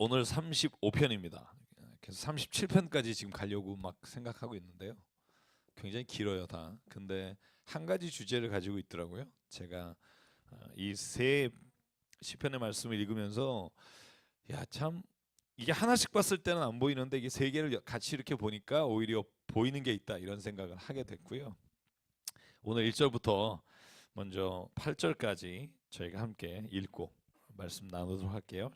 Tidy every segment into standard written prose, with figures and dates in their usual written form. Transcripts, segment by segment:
오늘 35편입니다. 그래서 37편까지 지금 가려고 막 생각하고 있는데요. 굉장히 길어요 다. 근데 한 가지 주제를 가지고 있더라고요. 제가 이 세 시편의 말씀을 읽으면서 야 참 이게 하나씩 봤을 때는 안 보이는데 이게 세 개를 같이 이렇게 보니까 오히려 보이는 게 있다 이런 생각을 하게 됐고요. 오늘 1절부터 먼저 8절까지 저희가 함께 읽고 말씀 나누도록 할게요.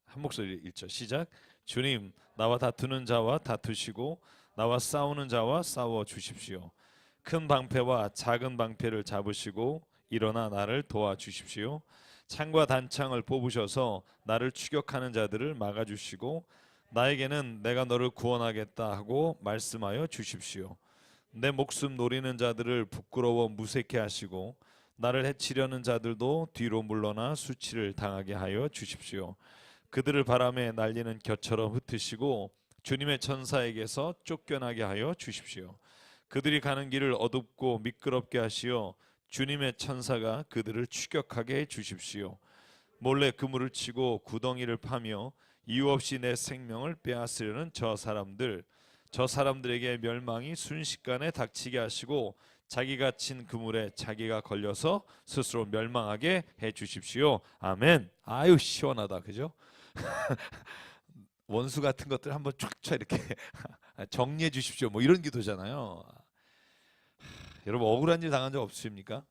한 목소리 읽죠. 시작. 주님, 나와 다투는 자와 다투시고 나와 싸우는 자와 싸워 주십시오. 큰 방패와 작은 방패를 잡으시고 일어나 나를 도와주십시오. 창과 단창을 뽑으셔서 나를 추격하는 자들을 막아주시고 나에게는 내가 너를 구원하겠다 하고 말씀하여 주십시오. 내 목숨 노리는 자들을 부끄러워 무색해 하시고 나를 해치려는 자들도 뒤로 물러나 수치를 당하게 하여 주십시오. 그들을 바람에 날리는 겨처럼 흩으시고 주님의 천사에게서 쫓겨나게 하여 주십시오. 그들이 가는 길을 어둡고 미끄럽게 하시어 주님의 천사가 그들을 추격하게 해 주십시오. 몰래 그물을 치고 구덩이를 파며 이유 없이 내 생명을 빼앗으려는 저 사람들에게 멸망이 순식간에 닥치게 하시고 자기가 친 그물에 자기가 걸려서 스스로 멸망하게 해 주십시오. 아멘. 아유 시원하다, 그죠? 원수 같은 것들 한번 쫙쫙 이렇게 정리해 주십시오. 뭐 이런 기도잖아요. 여러분 억울한 일 당한 적 없으십니까?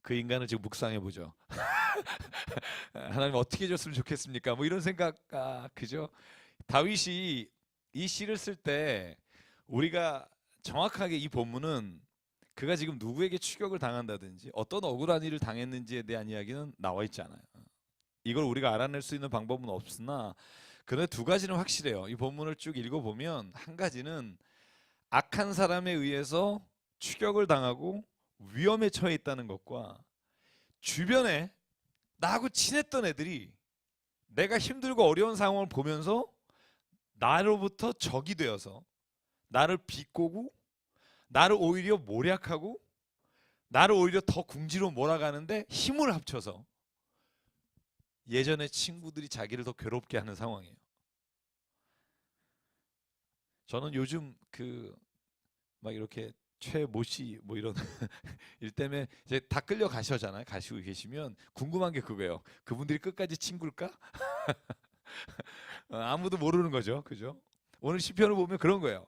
그 인간을 지금 묵상해 보죠. 하나님 어떻게 해줬으면 좋겠습니까? 뭐 이런 생각, 그죠? 다윗이 이 시를 쓸 때 우리가 정확하게 이 본문은 그가 지금 누구에게 추격을 당한다든지 어떤 억울한 일을 당했는지에 대한 이야기는 나와 있지 않아요. 이걸 우리가 알아낼 수 있는 방법은 없으나 그런데 두 가지는 확실해요. 이 본문을 쭉 읽어보면 한 가지는 악한 사람에 의해서 추격을 당하고 위험에 처해 있다는 것과 주변에 나하고 친했던 애들이 내가 힘들고 어려운 상황을 보면서 나로부터 적이 되어서 나를 비꼬고 나를 오히려 모략하고 나를 오히려 더 궁지로 몰아가는데 힘을 합쳐서 예전에 친구들이 자기를 더 괴롭게 하는 상황이에요. 저는 요즘 막 이렇게 최모 씨 뭐 이런 일 때문에 이제 다 끌려 가시잖아요. 가시고 계시면 궁금한 게 그거예요. 그분들이 끝까지 친구일까? 아무도 모르는 거죠, 그죠? 오늘 시편을 보면 그런 거예요.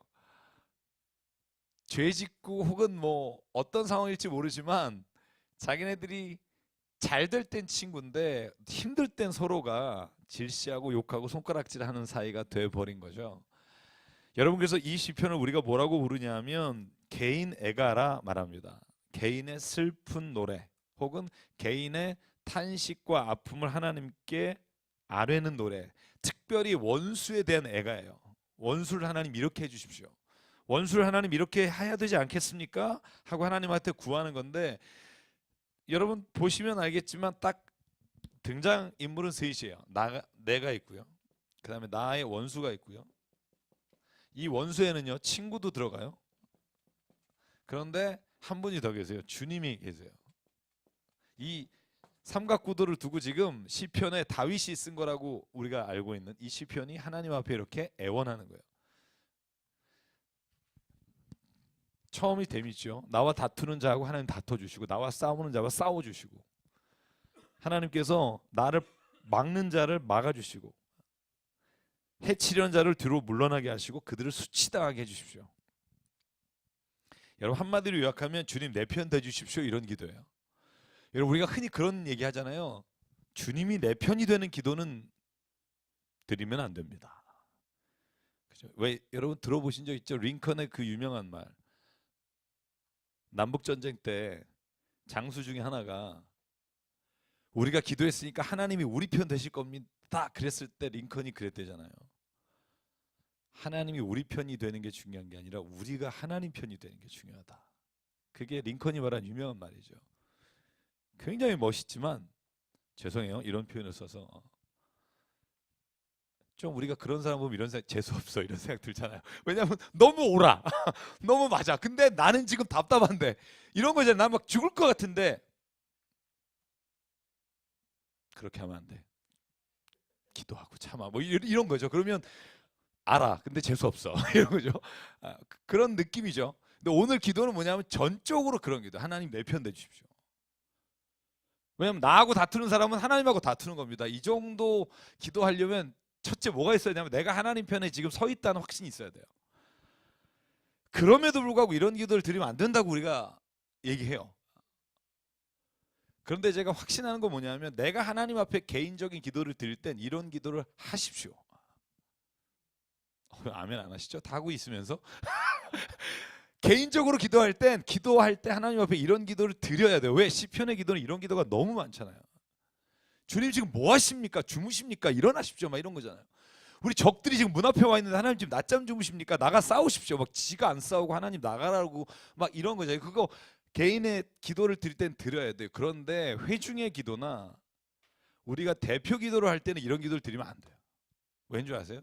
죄 짓고 혹은 뭐 어떤 상황일지 모르지만 자기네들이 잘 될 땐 친구인데 힘들 땐 서로가 질시하고 욕하고 손가락질하는 사이가 돼 버린 거죠. 여러분 그래서 이 시편을 우리가 뭐라고 부르냐면 개인 애가라 말합니다. 개인의 슬픈 노래 혹은 개인의 탄식과 아픔을 하나님께 아뢰는 노래, 특별히 원수에 대한 애가예요. 원수를 하나님 이렇게 해주십시오. 원수를 하나님 이렇게 해야 되지 않겠습니까? 하고 하나님한테 구하는 건데 여러분 보시면 알겠지만 딱 등장 인물은 셋이에요. 내가 있고요. 그 다음에 나의 원수가 있고요. 이 원수에는요 친구도 들어가요. 그런데 한 분이 더 계세요. 주님이 계세요. 이 삼각구도를 두고 지금 시편에 다윗이 쓴 거라고 우리가 알고 있는 이 시편이 하나님 앞에 이렇게 애원하는 거예요. 처음이 재밌죠. 나와 다투는 자하고 하나님 다퉈주시고 나와 싸우는 자와 싸워주시고 하나님께서 나를 막는 자를 막아주시고 해치려는 자를 뒤로 물러나게 하시고 그들을 수치당하게 해주십시오. 여러분 한마디로 요약하면 주님 내 편 돼주십시오 이런 기도예요. 여러분 우리가 흔히 그런 얘기 하잖아요. 주님이 내 편이 되는 기도는 드리면 안 됩니다. 그죠? 왜 여러분 들어보신 적 있죠? 링컨의 그 유명한 말. 남북전쟁 때 장수 중에 하나가 우리가 기도했으니까 하나님이 우리 편 되실 겁니다 그랬을 때 링컨이 그랬대잖아요. 하나님이 우리 편이 되는 게 중요한 게 아니라 우리가 하나님 편이 되는 게 중요하다. 그게 링컨이 말한 유명한 말이죠. 굉장히 멋있지만 죄송해요 이런 표현을 써서 좀 우리가 그런 사람 보면 이런 생각 재수없어 이런 생각 들잖아요. 왜냐하면 너무 옳아 너무 맞아. 근데 나는 지금 답답한데 이런 거잖아요. 나 막 죽을 것 같은데 그렇게 하면 안 돼. 기도하고 참아. 뭐 이런 거죠. 그러면 알아. 근데 재수 없어. 이런 거죠. 그런 느낌이죠. 근데 오늘 기도는 뭐냐면 전적으로 그런 기도. 하나님 내 편 돼 주십시오. 왜냐면 나하고 다투는 사람은 하나님하고 다투는 겁니다. 이 정도 기도하려면 첫째 뭐가 있어야 되냐면 내가 하나님 편에 지금 서 있다는 확신이 있어야 돼요. 그럼에도 불구하고 이런 기도를 드리면 안 된다고 우리가 얘기해요. 그런데 제가 확신하는 건 뭐냐면 내가 하나님 앞에 개인적인 기도를 드릴 땐 이런 기도를 하십시오. 아멘 안 하시죠? 다 하고 있으면서 개인적으로 기도할 때 하나님 앞에 이런 기도를 드려야 돼요. 왜? 시편의 기도는 이런 기도가 너무 많잖아요. 주님 지금 뭐 하십니까? 주무십니까? 일어나십시오. 막 이런 거잖아요. 우리 적들이 지금 문 앞에 와 있는데 하나님 지금 낮잠 주무십니까? 나가 싸우십시오. 막 지가 안 싸우고 하나님 나가라고 막 이런 거잖아요. 그거 개인의 기도를 드릴 땐 드려야 돼요. 그런데 회중의 기도나 우리가 대표 기도를 할 때는 이런 기도를 드리면 안 돼요. 왠 줄 아세요?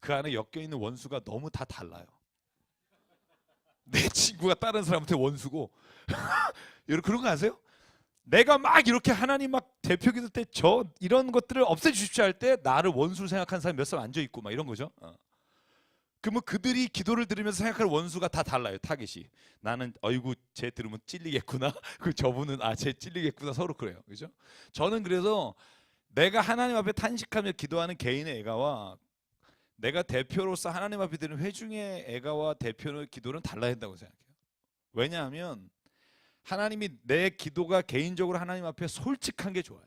그 안에 엮여 있는 원수가 너무 다 달라요. 내 친구가 다른 사람한테 원수고 여러분 그런 거 아세요? 내가 막 이렇게 하나님 막 대표 기도 때 저 이런 것들을 없애주십시오 할 때 나를 원수로 생각하는 사람이 몇 사람 앉아있고 막 이런 거죠. 그러면 그들이 기도를 들으면서 생각할 원수가 다 달라요. 타겟이. 나는 어이구 쟤 들으면 찔리겠구나. 그 저분은 쟤 찔리겠구나. 서로 그래요. 그죠? 저는 그래서 내가 하나님 앞에 탄식하며 기도하는 개인의 애가와 내가 대표로서 하나님 앞에 드리는 회중의 애가와 대표의 기도는 달라야 한다고 생각해요. 왜냐하면 하나님이 내 기도가 개인적으로 하나님 앞에 솔직한 게 좋아요.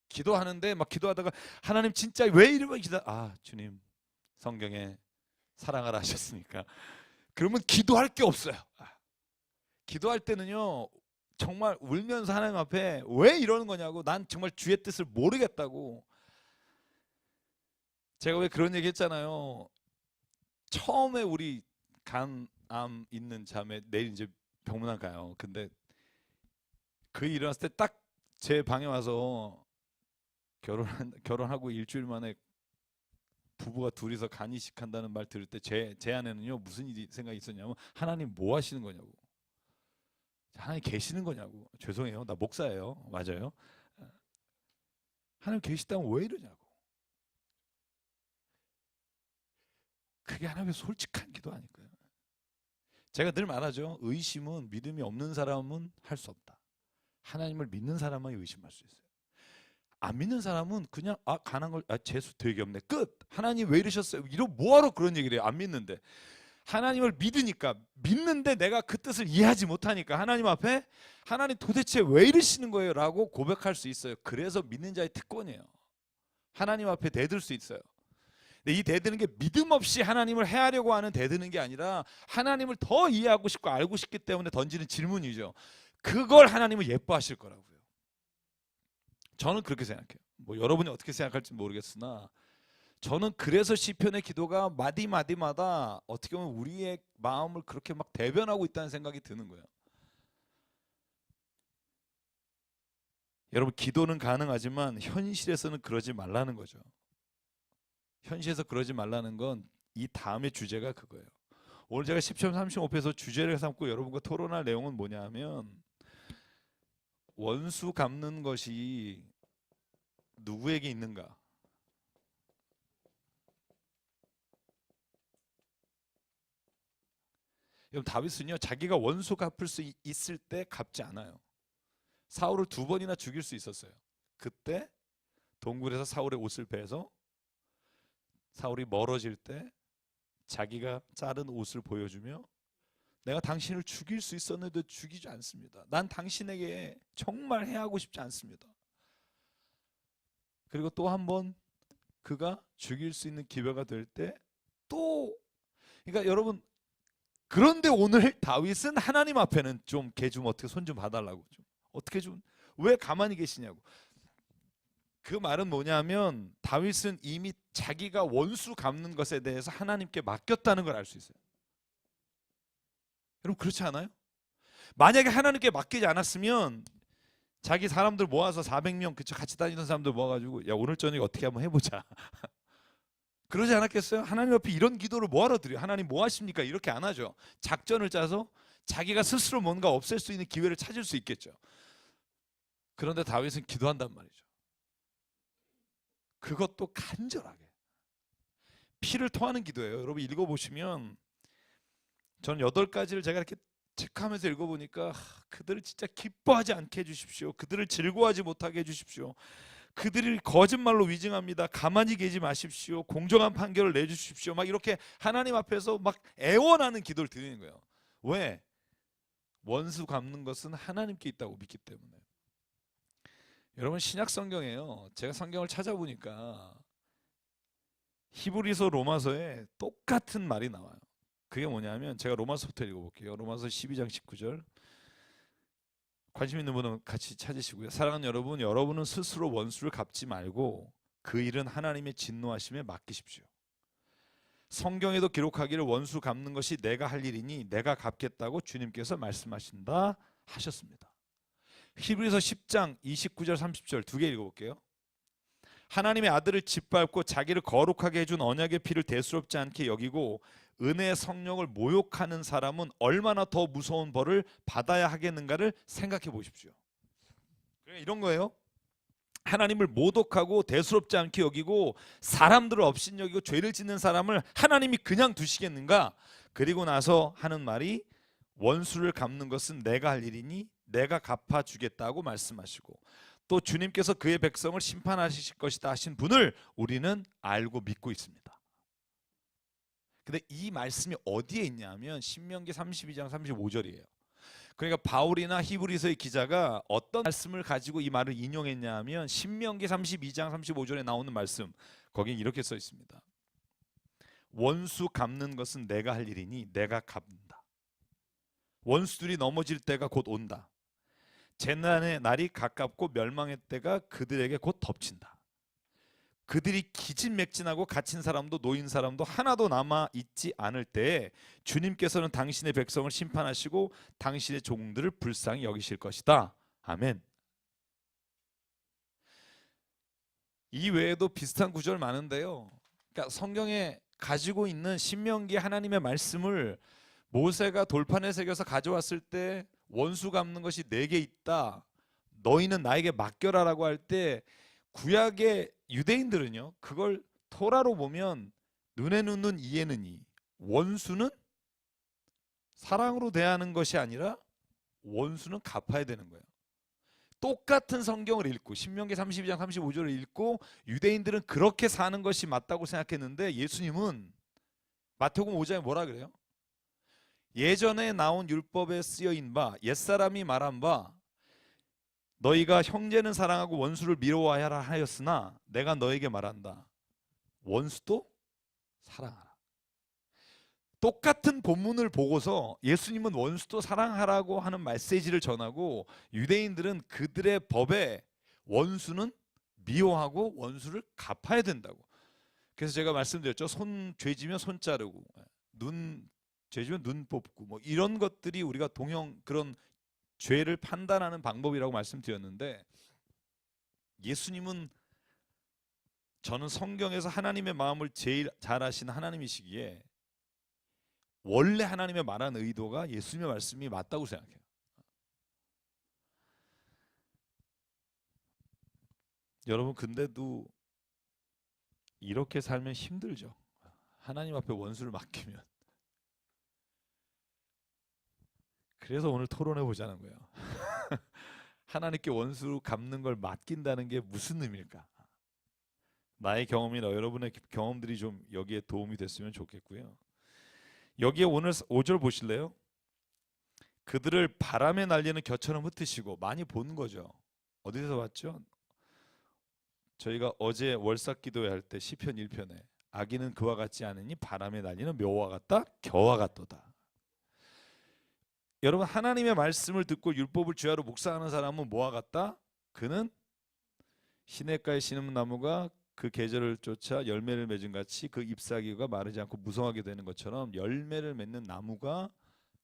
기도하는데 막 기도하다가 하나님 진짜 왜 이러면 주님 성경에 사랑하라 하셨으니까 그러면 기도할 게 없어요. 기도할 때는요 정말 울면서 하나님 앞에 왜 이러는 거냐고 난 정말 주의 뜻을 모르겠다고. 제가 왜 그런 얘기 했잖아요. 처음에 우리 간암 있는 자매 내일 이제 병문안 가요. 근데 그 일어났을 때 딱 제 방에 와서 결혼하고 일주일 만에 부부가 둘이서 간 이식한다는 말 들을 때 제 안에는요 무슨 생각이 있었냐면 하나님 뭐 하시는 거냐고. 하나님 계시는 거냐고. 죄송해요. 나 목사예요. 맞아요. 하나님 계시다면 왜 이러냐고. 그게 하나님의 솔직한 기도 아닐까요? 제가 늘 말하죠. 의심은 믿음이 없는 사람은 할 수 없다. 하나님을 믿는 사람만 의심할 수 있어요. 안 믿는 사람은 그냥 가난 걸 재수 되게 없네. 끝. 하나님 왜 이러셨어요? 뭐하러 그런 얘기를 해요? 안 믿는데. 하나님을 믿는데 내가 그 뜻을 이해하지 못하니까 하나님 앞에 하나님 도대체 왜 이러시는 거예요? 라고 고백할 수 있어요. 그래서 믿는 자의 특권이에요. 하나님 앞에 대들 수 있어요. 근데 이 대드는 게 믿음 없이 하나님을 해하려고 하는 대드는 게 아니라 하나님을 더 이해하고 싶고 알고 싶기 때문에 던지는 질문이죠. 그걸 하나님은 예뻐하실 거라고요. 저는 그렇게 생각해요. 뭐 여러분이 어떻게 생각할지 모르겠으나 저는 그래서 시편의 기도가 마디마디마다 어떻게 보면 우리의 마음을 그렇게 막 대변하고 있다는 생각이 드는 거예요. 여러분 기도는 가능하지만 현실에서는 그러지 말라는 거죠. 현실에서 그러지 말라는 건 이 다음의 주제가 그거예요. 오늘 제가 10편 35편에서 주제를 삼고 여러분과 토론할 내용은 뭐냐 하면 원수 갚는 것이 누구에게 있는가? 여러분 다윗은요 자기가 원수 갚을 수 있을 때 갚지 않아요. 사울을 2번이나 죽일 수 있었어요. 그때 동굴에서 사울의 옷을 베서 사울이 멀어질 때 자기가 자른 옷을 보여주며 내가 당신을 죽일 수 있었는데 죽이지 않습니다. 난 당신에게 정말 해하고 싶지 않습니다. 그리고 또 한 번 그가 죽일 수 있는 기회가 될 때 또 그러니까 여러분 그런데 오늘 다윗은 하나님 앞에는 좀 걔 좀 어떻게 손 좀 봐달라고 좀 어떻게 좀 왜 가만히 계시냐고. 그 말은 뭐냐면 다윗은 이미 자기가 원수 갚는 것에 대해서 하나님께 맡겼다는 걸 알 수 있어요. 여러분 그렇지 않아요? 만약에 하나님께 맡기지 않았으면 자기 사람들 모아서 400명 그쵸 같이 다니던 사람들 모아가지고 야 오늘 저녁에 어떻게 한번 해보자 그러지 않았겠어요? 하나님 앞에 이런 기도를 뭐하러 드려요? 하나님 뭐 하십니까? 이렇게 안 하죠. 작전을 짜서 자기가 스스로 뭔가 없앨 수 있는 기회를 찾을 수 있겠죠. 그런데 다윗은 기도한단 말이죠. 그것도 간절하게. 피를 토하는 기도예요. 여러분 읽어보시면 저는 8가지를 제가 이렇게 체크하면서 읽어보니까 그들을 진짜 기뻐하지 않게 해주십시오. 그들을 즐거워하지 못하게 해주십시오. 그들이 거짓말로 위증합니다. 가만히 계지 마십시오. 공정한 판결을 내주십시오. 막 이렇게 하나님 앞에서 막 애원하는 기도를 드리는 거예요. 왜? 원수 갚는 것은 하나님께 있다고 믿기 때문에. 여러분 신약 성경에요. 제가 성경을 찾아보니까 히브리서 로마서에 똑같은 말이 나와요. 그게 뭐냐면 제가 로마서부터 읽어볼게요. 로마서 12장 19절. 관심 있는 분은 같이 찾으시고요. 사랑하는 여러분, 여러분은 스스로 원수를 갚지 말고 그 일은 하나님의 진노하심에 맡기십시오. 성경에도 기록하기를 원수 갚는 것이 내가 할 일이니 내가 갚겠다고 주님께서 말씀하신다 하셨습니다. 히브리서 10장 29절 30절 두 개 읽어볼게요. 하나님의 아들을 짓밟고 자기를 거룩하게 해준 언약의 피를 대수롭지 않게 여기고 은혜의 성령을 모욕하는 사람은 얼마나 더 무서운 벌을 받아야 하겠는가를 생각해 보십시오. 이런 거예요. 하나님을 모독하고 대수롭지 않게 여기고 사람들을 업신여기고 죄를 짓는 사람을 하나님이 그냥 두시겠는가? 그리고 나서 하는 말이 원수를 갚는 것은 내가 할 일이니 내가 갚아주겠다고 말씀하시고 또 주님께서 그의 백성을 심판하실 것이다 하신 분을 우리는 알고 믿고 있습니다. 근데 이 말씀이 어디에 있냐면 신명기 32장 35절이에요. 그러니까 바울이나 히브리서의 기자가 어떤 말씀을 가지고 이 말을 인용했냐 하면 신명기 32장 35절에 나오는 말씀, 거긴 이렇게 써 있습니다. 원수 갚는 것은 내가 할 일이니 내가 갚는다. 원수들이 넘어질 때가 곧 온다. 재난의 날이 가깝고 멸망의 때가 그들에게 곧 덮친다. 그들이 기진맥진하고 갇힌 사람도 노인 사람도 하나도 남아 있지 않을 때에 주님께서는 당신의 백성을 심판하시고 당신의 종들을 불쌍히 여기실 것이다. 아멘. 이 외에도 비슷한 구절 많은데요. 그러니까 성경에 가지고 있는 신명기 하나님의 말씀을 모세가 돌판에 새겨서 가져왔을 때 원수 갚는 것이 내게 있다. 너희는 나에게 맡겨라라고 할 때 구약의 유대인들은요. 그걸 토라로 보면 눈에는 눈 이에는 이. 원수는 사랑으로 대하는 것이 아니라 원수는 갚아야 되는 거예요. 똑같은 성경을 읽고 신명기 32장 35절을 읽고 유대인들은 그렇게 사는 것이 맞다고 생각했는데 예수님은 마태복음 5장에 뭐라 그래요? 예전에 나온 율법에 쓰여인 바 옛사람이 말한 바 너희가 형제는 사랑하고 원수를 미워하여라 하였으나 내가 너에게 말한다. 원수도 사랑하라. 똑같은 본문을 보고서 예수님은 원수도 사랑하라고 하는 메시지를 전하고 유대인들은 그들의 법에 원수는 미워하고 원수를 갚아야 된다고. 그래서 제가 말씀드렸죠. 손 죄지면 손 자르고 눈 죄지면 눈 뽑고 뭐 이런 것들이 우리가 동형 그런 죄를 판단하는 방법이라고 말씀드렸는데 예수님은 저는 성경에서 하나님의 마음을 제일 잘 아시는 하나님이시기에 원래 하나님의 말한 의도가 예수님의 말씀이 맞다고 생각해요. 여러분 근데도 이렇게 살면 힘들죠. 하나님 앞에 원수를 맡기면. 그래서 오늘 토론해 보자는 거예요. 하나님께 원수 갚는 걸 맡긴다는 게 무슨 의미일까? 나의 경험이나 여러분의 경험들이 좀 여기에 도움이 됐으면 좋겠고요. 여기에 오늘 5절 보실래요? 그들을 바람에 날리는 겨처럼 흩으시고. 많이 본 거죠. 어디서 봤죠? 저희가 어제 월삭 기도회 때 시편 1편에 악인은 그와 같지 않으니 바람에 날리는 묘와 같다 겨와 같도다. 여러분 하나님의 말씀을 듣고 율법을 주야로 묵상하는 사람은 뭐와 같다? 그는 시냇가에 심은 나무가 그 계절을 쫓아 열매를 맺은 같이 그 잎사귀가 마르지 않고 무성하게 되는 것처럼 열매를 맺는 나무가,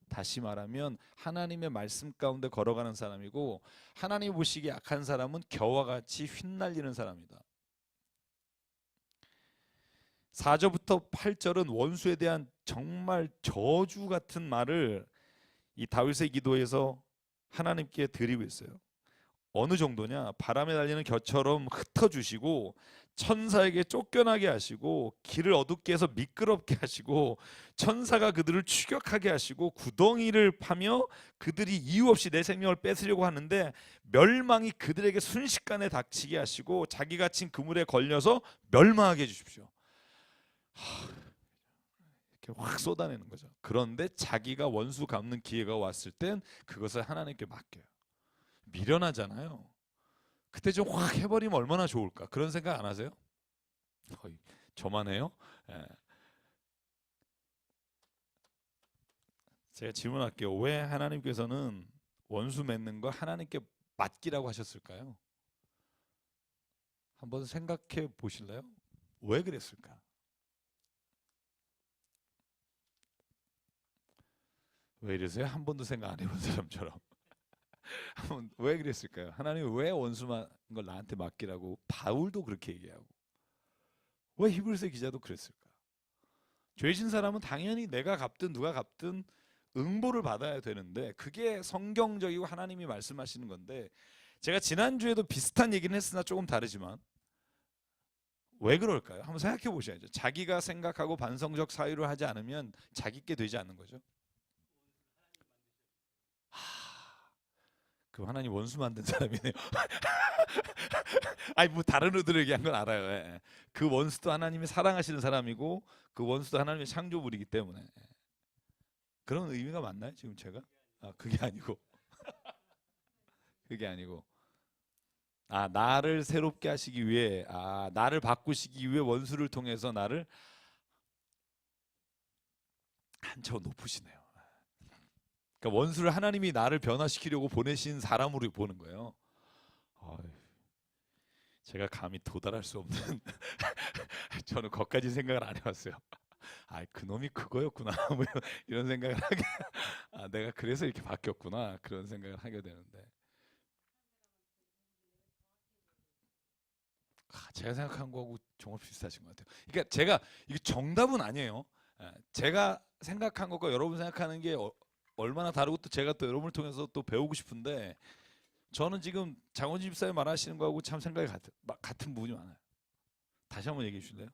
다시 말하면 하나님의 말씀 가운데 걸어가는 사람이고 하나님 보시기에 악한 사람은 겨와 같이 휘날리는 사람이다. 4절부터 8절은 원수에 대한 정말 저주 같은 말을 이 다윗의 기도에서 하나님께 드리고 있어요. 어느 정도냐? 바람에 달리는 겨처럼 흩어주시고 천사에게 쫓겨나게 하시고 길을 어둡게 해서 미끄럽게 하시고 천사가 그들을 추격하게 하시고 구덩이를 파며 그들이 이유 없이 내 생명을 뺏으려고 하는데 멸망이 그들에게 순식간에 닥치게 하시고 자기가 친 그물에 걸려서 멸망하게 해주십시오. 이렇게 확 쏟아내는 거죠. 그런데 자기가 원수 갚는 기회가 왔을 땐 그것을 하나님께 맡겨요. 미련하잖아요. 그때 좀 확 해버리면 얼마나 좋을까? 그런 생각 안 하세요? 저만 해요? 예. 제가 질문할게요. 왜 하나님께서는 원수 맺는 거 하나님께 맡기라고 하셨을까요? 한번 생각해 보실래요? 왜 그랬을까? 왜 이러세요? 한 번도 생각 안 해본 사람처럼. 왜 그랬을까요? 하나님이 왜 원수만 걸 나한테 맡기라고 바울도 그렇게 얘기하고 왜 히브리서 기자도 그랬을까? 죄진 사람은 당연히 내가 갚든 누가 갚든 응보를 받아야 되는데 그게 성경적이고 하나님이 말씀하시는 건데 제가 지난주에도 비슷한 얘기는 했으나 조금 다르지만 왜 그럴까요? 한번 생각해 보셔야죠. 자기가 생각하고 반성적 사유를 하지 않으면 자기께 되지 않는 거죠. 그 하나님 원수 만든 사람이네요. 아니 뭐 다른 의도를 얘기한 건 알아요. 예, 예. 그 원수도 하나님이 사랑하시는 사람이고 그 원수도 하나님의 창조물이기 때문에 그런 의미가 맞나요? 지금 제가? 그게 아니고 그게 아니고 나를 새롭게 하시기 위해 나를 바꾸시기 위해 원수를 통해서 나를 한층 높으시네요. 그러니까 원수를 하나님이 나를 변화시키려고 보내신 사람으로 보는 거예요. 제가 감히 도달할 수 없는 저는 거기까지 생각을 안 해봤어요. 그놈이 그거였구나 뭐 이런 생각을 하게 내가 그래서 이렇게 바뀌었구나 그런 생각을 하게 되는데 제가 생각한 거하고 정말 비슷하신 것 같아요. 그러니까 제가 이게 정답은 아니에요. 제가 생각한 것과 여러분 생각하는 게 얼마나 다르고 또 제가 또 여러분을 통해서 또 배우고 싶은데 저는 지금 장원진 집사님 말하시는 거하고 참 생각이 같은 부분이 많아요. 다시 한번 얘기해 주실래요?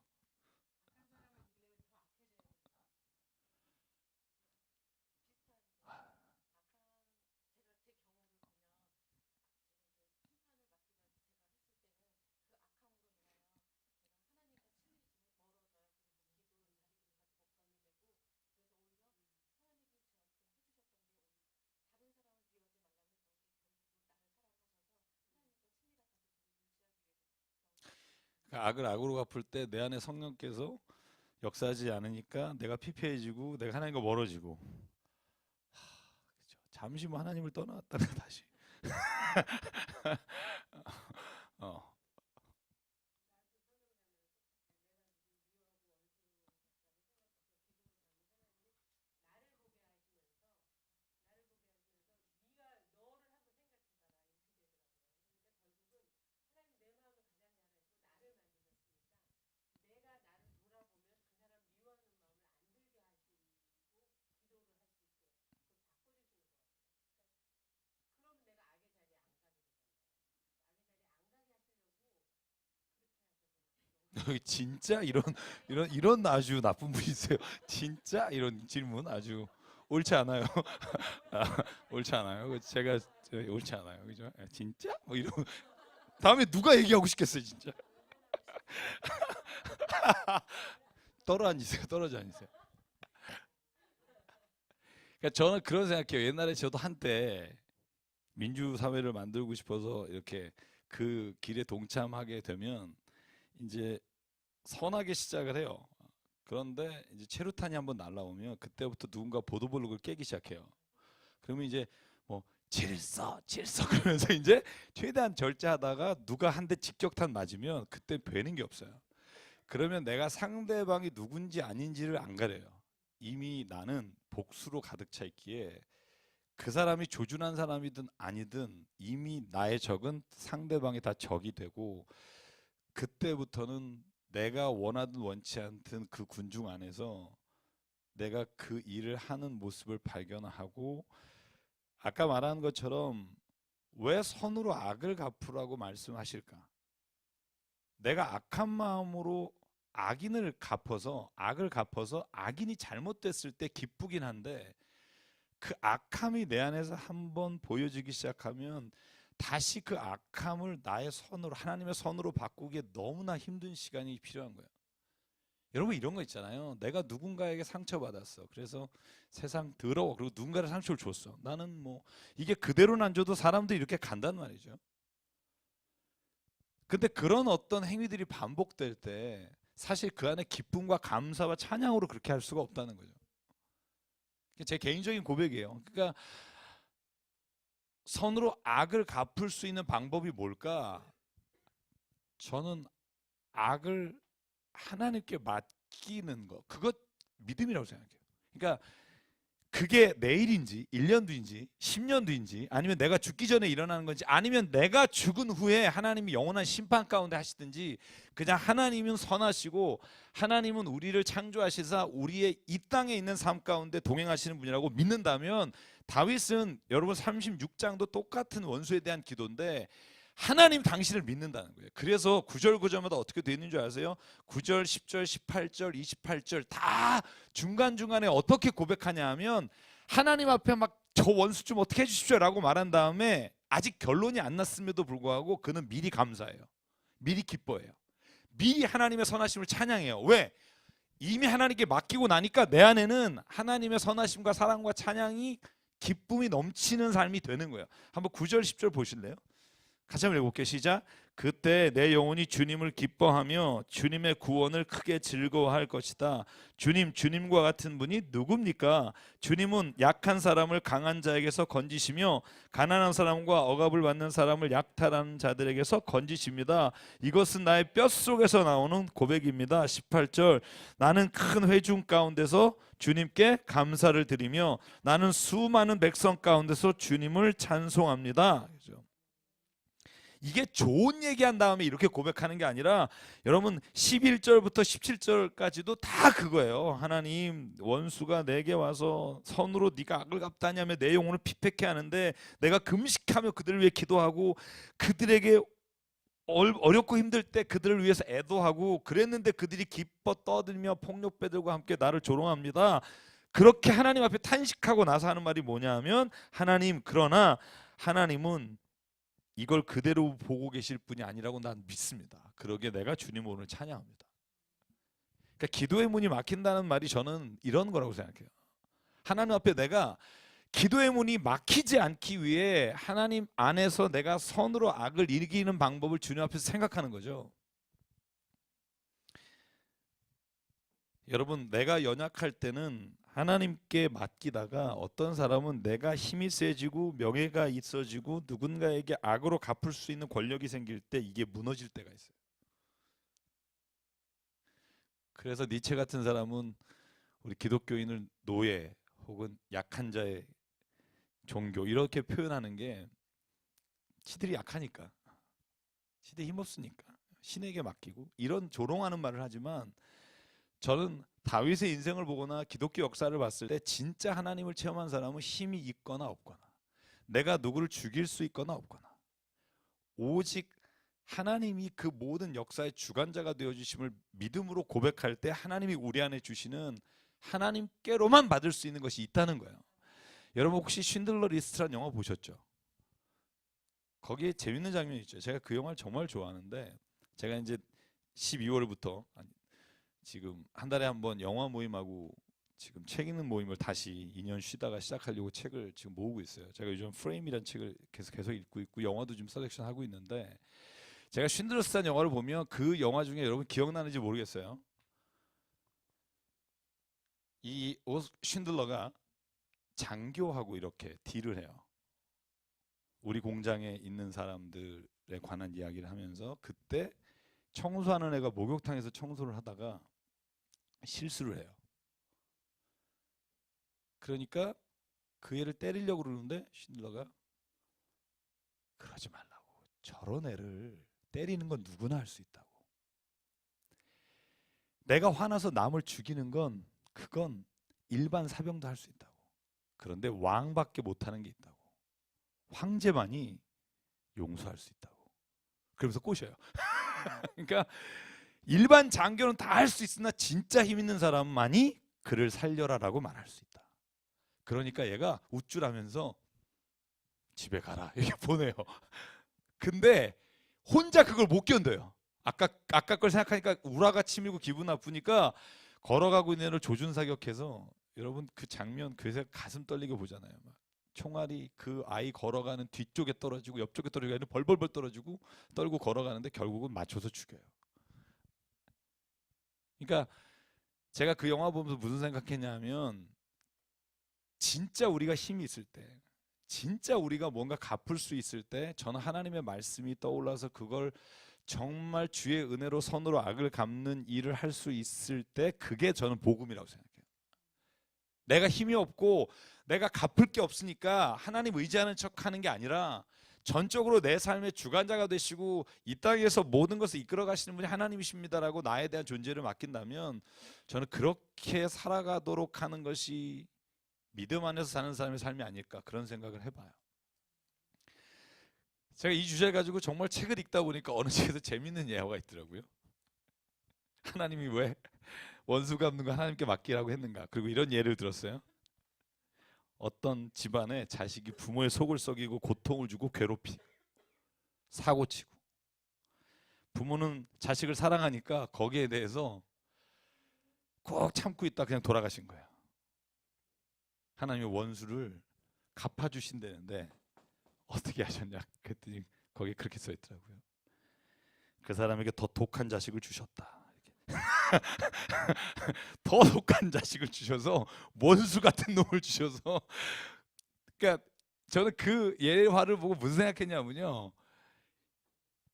그러니까 악을 악으로 갚을 때 내 안에 성령께서 역사하지 않으니까 내가 피폐해지고 내가 하나님과 멀어지고 그죠. 잠시 뭐 하나님을 떠나왔다가 다시 어. 진짜 이런 아주 나쁜 분이세요. 진짜 이런 질문 아주 옳지 않아요. 옳지 않아요. 제가 옳지 않아요. 그죠? 진짜 뭐 이런 다음에 누가 얘기하고 싶겠어요, 진짜. 떨어 앉으세요. 떨어져 앉으세요. 그러니까 저는 그런 생각해요. 옛날에 저도 한때 민주 사회를 만들고 싶어서 이렇게 그 길에 동참하게 되면 이제 선하게 시작을 해요. 그런데 이제 최루탄이 한번 날라오면 그때부터 누군가 보도블록을 깨기 시작해요. 그러면 이제 뭐 질서 질서 그러면서 이제 최대한 절제하다가 누가 한 대 직격탄 맞으면 그때 되는 게 없어요. 그러면 내가 상대방이 누군지 아닌지를 안 가려요. 이미 나는 복수로 가득 차 있기에 그 사람이 조준한 사람이든 아니든 이미 나의 적은 상대방이 다 적이 되고 그때부터는 내가 원하든 원치 않든 그 군중 안에서 내가 그 일을 하는 모습을 발견하고 아까 말한 것처럼 왜 선으로 악을 갚으라고 말씀하실까? 내가 악한 마음으로 악을 갚아서 악인이 잘못됐을 때 기쁘긴 한데, 그 악함이 내 안에서 한번 보여지기 시작하면 다시 그 악함을 나의 선으로, 하나님의 선으로 바꾸기에 너무나 힘든 시간이 필요한 거예요. 여러분, 이런 거 있잖아요. 내가 누군가에게 상처받았어. 그래서 세상 더러워. 그리고 누군가를 상처를 줬어. 나는 뭐 이게 그대로는 안 줘도 사람들이 이렇게 간단 말이죠. 근데 그런 어떤 행위들이 반복될 때 사실 그 안에 기쁨과 감사와 찬양으로 그렇게 할 수가 없다는 거죠. 제 개인적인 고백이에요. 그러니까 선으로 악을 갚을 수 있는 방법이 뭘까? 저는 악을 하나님께 맡기는 거, 그것 믿음이라고 생각해요. 그러니까 그게 내일인지 1년 뒤인지 10년 뒤인지, 아니면 내가 죽기 전에 일어나는 건지, 아니면 내가 죽은 후에 하나님이 영원한 심판 가운데 하시든지, 그냥 하나님은 선하시고 하나님은 우리를 창조하시사 우리의 이 땅에 있는 삶 가운데 동행하시는 분이라고 믿는다면, 다윗은 여러분 36장도 똑같은 원수에 대한 기도인데 하나님 당신을 믿는다는 거예요. 그래서 9절 9절마다 어떻게 되어 있는 줄 아세요? 9절 10절 18절 28절 다 중간중간에 어떻게 고백하냐 하면, 하나님 앞에 막 저 원수 좀 어떻게 해주십시오 라고 말한 다음에 아직 결론이 안 났음에도 불구하고 그는 미리 감사해요. 미리 기뻐해요. 미리 하나님의 선하심을 찬양해요. 왜? 이미 하나님께 맡기고 나니까 내 안에는 하나님의 선하심과 사랑과 찬양이, 기쁨이 넘치는 삶이 되는 거예요. 한번 9절 10절 보실래요? 같이 한번 읽어볼게요. 시작. 그때 내 영혼이 주님을 기뻐하며 주님의 구원을 크게 즐거워할 것이다. 주님과 같은 분이 누굽니까? 주님은 약한 사람을 강한 자에게서 건지시며 가난한 사람과 억압을 받는 사람을 약탈하는 자들에게서 건지십니다. 이것은 나의 뼛속에서 나오는 고백입니다. 18절. 나는 큰 회중 가운데서 주님께 감사를 드리며 나는 수많은 백성 가운데서 주님을 찬송합니다. 이게 좋은 얘기한 다음에 이렇게 고백하는 게 아니라, 여러분 11절부터 17절까지도 다 그거예요. 하나님, 원수가 내게 와서 선으로 네가 악을 갚다냐며 내 영혼을 피폐케 하는데 내가 금식하며 그들을 위해 기도하고 그들에게 어렵고 힘들 때 그들을 위해서 애도하고 그랬는데 그들이 기뻐 떠들며 폭력배들과 함께 나를 조롱합니다. 그렇게 하나님 앞에 탄식하고 나서 하는 말이 뭐냐 하면, 하나님, 그러나 하나님은 이걸 그대로 보고 계실 분이 아니라고 난 믿습니다. 그러기에 내가 주님을 오늘 찬양합니다. 그러니까 기도의 문이 막힌다는 말이 저는 이런 거라고 생각해요. 하나님 앞에 내가 기도의 문이 막히지 않기 위해 하나님 안에서 내가 선으로 악을 이기는 방법을 주님 앞에서 생각하는 거죠. 여러분, 내가 연약할 때는 하나님께 맡기다가 어떤 사람은 내가 힘이 세지고 명예가 있어지고 누군가에게 악으로 갚을 수 있는 권력이 생길 때 이게 무너질 때가 있어요. 그래서 니체 같은 사람은 우리 기독교인을 노예 혹은 약한 자의 종교 이렇게 표현하는 게, 지들이 약하니까, 지들이 힘없으니까 신에게 맡기고 이런 조롱하는 말을 하지만, 저는 다윗의 인생을 보거나 기독교 역사를 봤을 때 진짜 하나님을 체험한 사람은 힘이 있거나 없거나, 내가 누구를 죽일 수 있거나 없거나, 오직 하나님이 그 모든 역사의 주관자가 되어주심을 믿음으로 고백할 때 하나님이 우리 안에 주시는 하나님께로만 받을 수 있는 것이 있다는 거예요. 여러분 혹시 쉰들러 리스트라는 영화 보셨죠? 거기에 재밌는 장면이 있죠. 제가 그 영화를 정말 좋아하는데, 제가 이제 12월부터 지금 한 달에 한 번 영화 모임하고 지금 책 읽는 모임을 다시 2년 쉬다가 시작하려고 책을 지금 모으고 있어요. 제가 요즘 프레임이라는 책을 계속 읽고 있고 영화도 좀 셀렉션 하고 있는데, 제가 쉰들러스라는 영화를 보면 그 영화 중에 여러분 기억나는지 모르겠어요. 이 쉰들러가 장교하고 이렇게 딜을 해요. 우리 공장에 있는 사람들에 관한 이야기를 하면서, 그때 청소하는 애가 목욕탕에서 청소를 하다가 실수를 해요. 그러니까 그 애를 때리려고 그러는데 쉰들러가 그러지 말라고, 저런 애를 때리는 건 누구나 할 수 있다고, 내가 화나서 남을 죽이는 건 그건 일반 사병도 할 수 있다고, 그런데 왕밖에 못하는 게 있다고, 황제만이 용서할 수 있다고. 그러면서 꼬셔요. 그러니까 일반 장교는 다 할 수 있으나 진짜 힘 있는 사람만이 그를 살려라라고 말할 수 있다. 그러니까 얘가 우쭐하면서 집에 가라 이렇게 보내요. 근데 혼자 그걸 못 견뎌요. 아까 걸 생각하니까 우라가 치밀고 기분 나쁘니까 걸어가고 있는 애를 조준사격해서, 여러분 그 장면 그새 가슴 떨리게 보잖아요. 막 총알이 그 아이 걸어가는 뒤쪽에 떨어지고 옆쪽에 떨어지고 애는 벌벌벌 떨어지고 떨고 걸어가는데 결국은 맞춰서 죽여요. 그러니까 제가 그 영화 보면서 무슨 생각했냐면, 진짜 우리가 힘이 있을 때, 진짜 우리가 뭔가 갚을 수 있을 때 저는 하나님의 말씀이 떠올라서 그걸 정말 주의 은혜로 선으로 악을 갚는 일을 할 수 있을 때, 그게 저는 복음이라고 생각해요. 내가 힘이 없고 내가 갚을 게 없으니까 하나님 의지하는 척하는 게 아니라 전적으로 내 삶의 주관자가 되시고 이 땅에서 모든 것을 이끌어 가시는 분이 하나님이십니다라고 나에 대한 존재를 맡긴다면, 저는 그렇게 살아가도록 하는 것이 믿음 안에서 사는 사람의 삶이 아닐까, 그런 생각을 해봐요. 제가 이 주제를 가지고 정말 책을 읽다 보니까 어느 책에서 재밌는 예화가 있더라고요. 하나님이 왜 원수 갚는 거 하나님께 맡기라고 했는가. 그리고 이런 예를 들었어요. 어떤 집안에 자식이 부모의 속을 썩이고 고통을 주고 괴롭히 사고치고, 부모는 자식을 사랑하니까 거기에 대해서 꼭 참고 있다 그냥 돌아가신 거예요. 하나님의 원수를 갚아주신다는데 어떻게 하셨냐 그랬더니 거기에 그렇게 써 있더라고요. 그 사람에게 더 독한 자식을 주셨다. 더 독한 자식을 주셔서, 원수 같은 놈을 주셔서. 그러니까 저는 그 예화를 보고 무슨 생각했냐면요,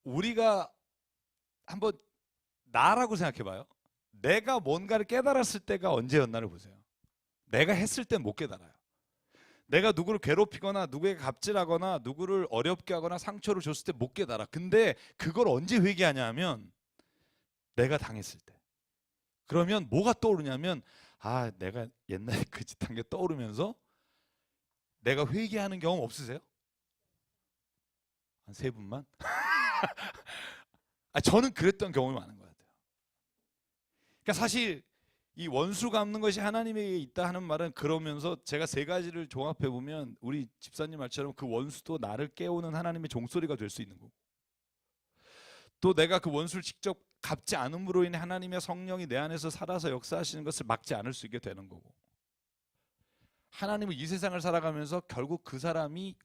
우리가 한번 나라고 생각해봐요. 내가 뭔가를 깨달았을 때가 언제였나를 보세요. 내가 했을 땐 못 깨달아요. 내가 누구를 괴롭히거나 누구에게 갑질하거나 누구를 어렵게 하거나 상처를 줬을 때 못 깨달아. 근데 그걸 언제 회개하냐 하면 내가 당했을 때. 그러면 뭐가 떠오르냐면, 아, 내가 옛날에 그 짓 한 게 떠오르면서 내가 회개하는 경험 없으세요? 한 세 분만? 저는 그랬던 경험이 많은 것 같아요. 그러니까 사실 이 원수 갚는 것이 하나님에게 있다 하는 말은, 그러면서 제가 세 가지를 종합해 보면 우리 집사님 말처럼 그 원수도 나를 깨우는 하나님의 종소리가 될 수 있는 거고, 또 내가 그 원수를 직접 갚지 않음으로 인해 하나님의 성령이 내 안에서 살아서 역사하시는 것을 막지 않을 수 있게 되는 거고, 하나님은 이 세상을 살아가면서 결국 그 사람이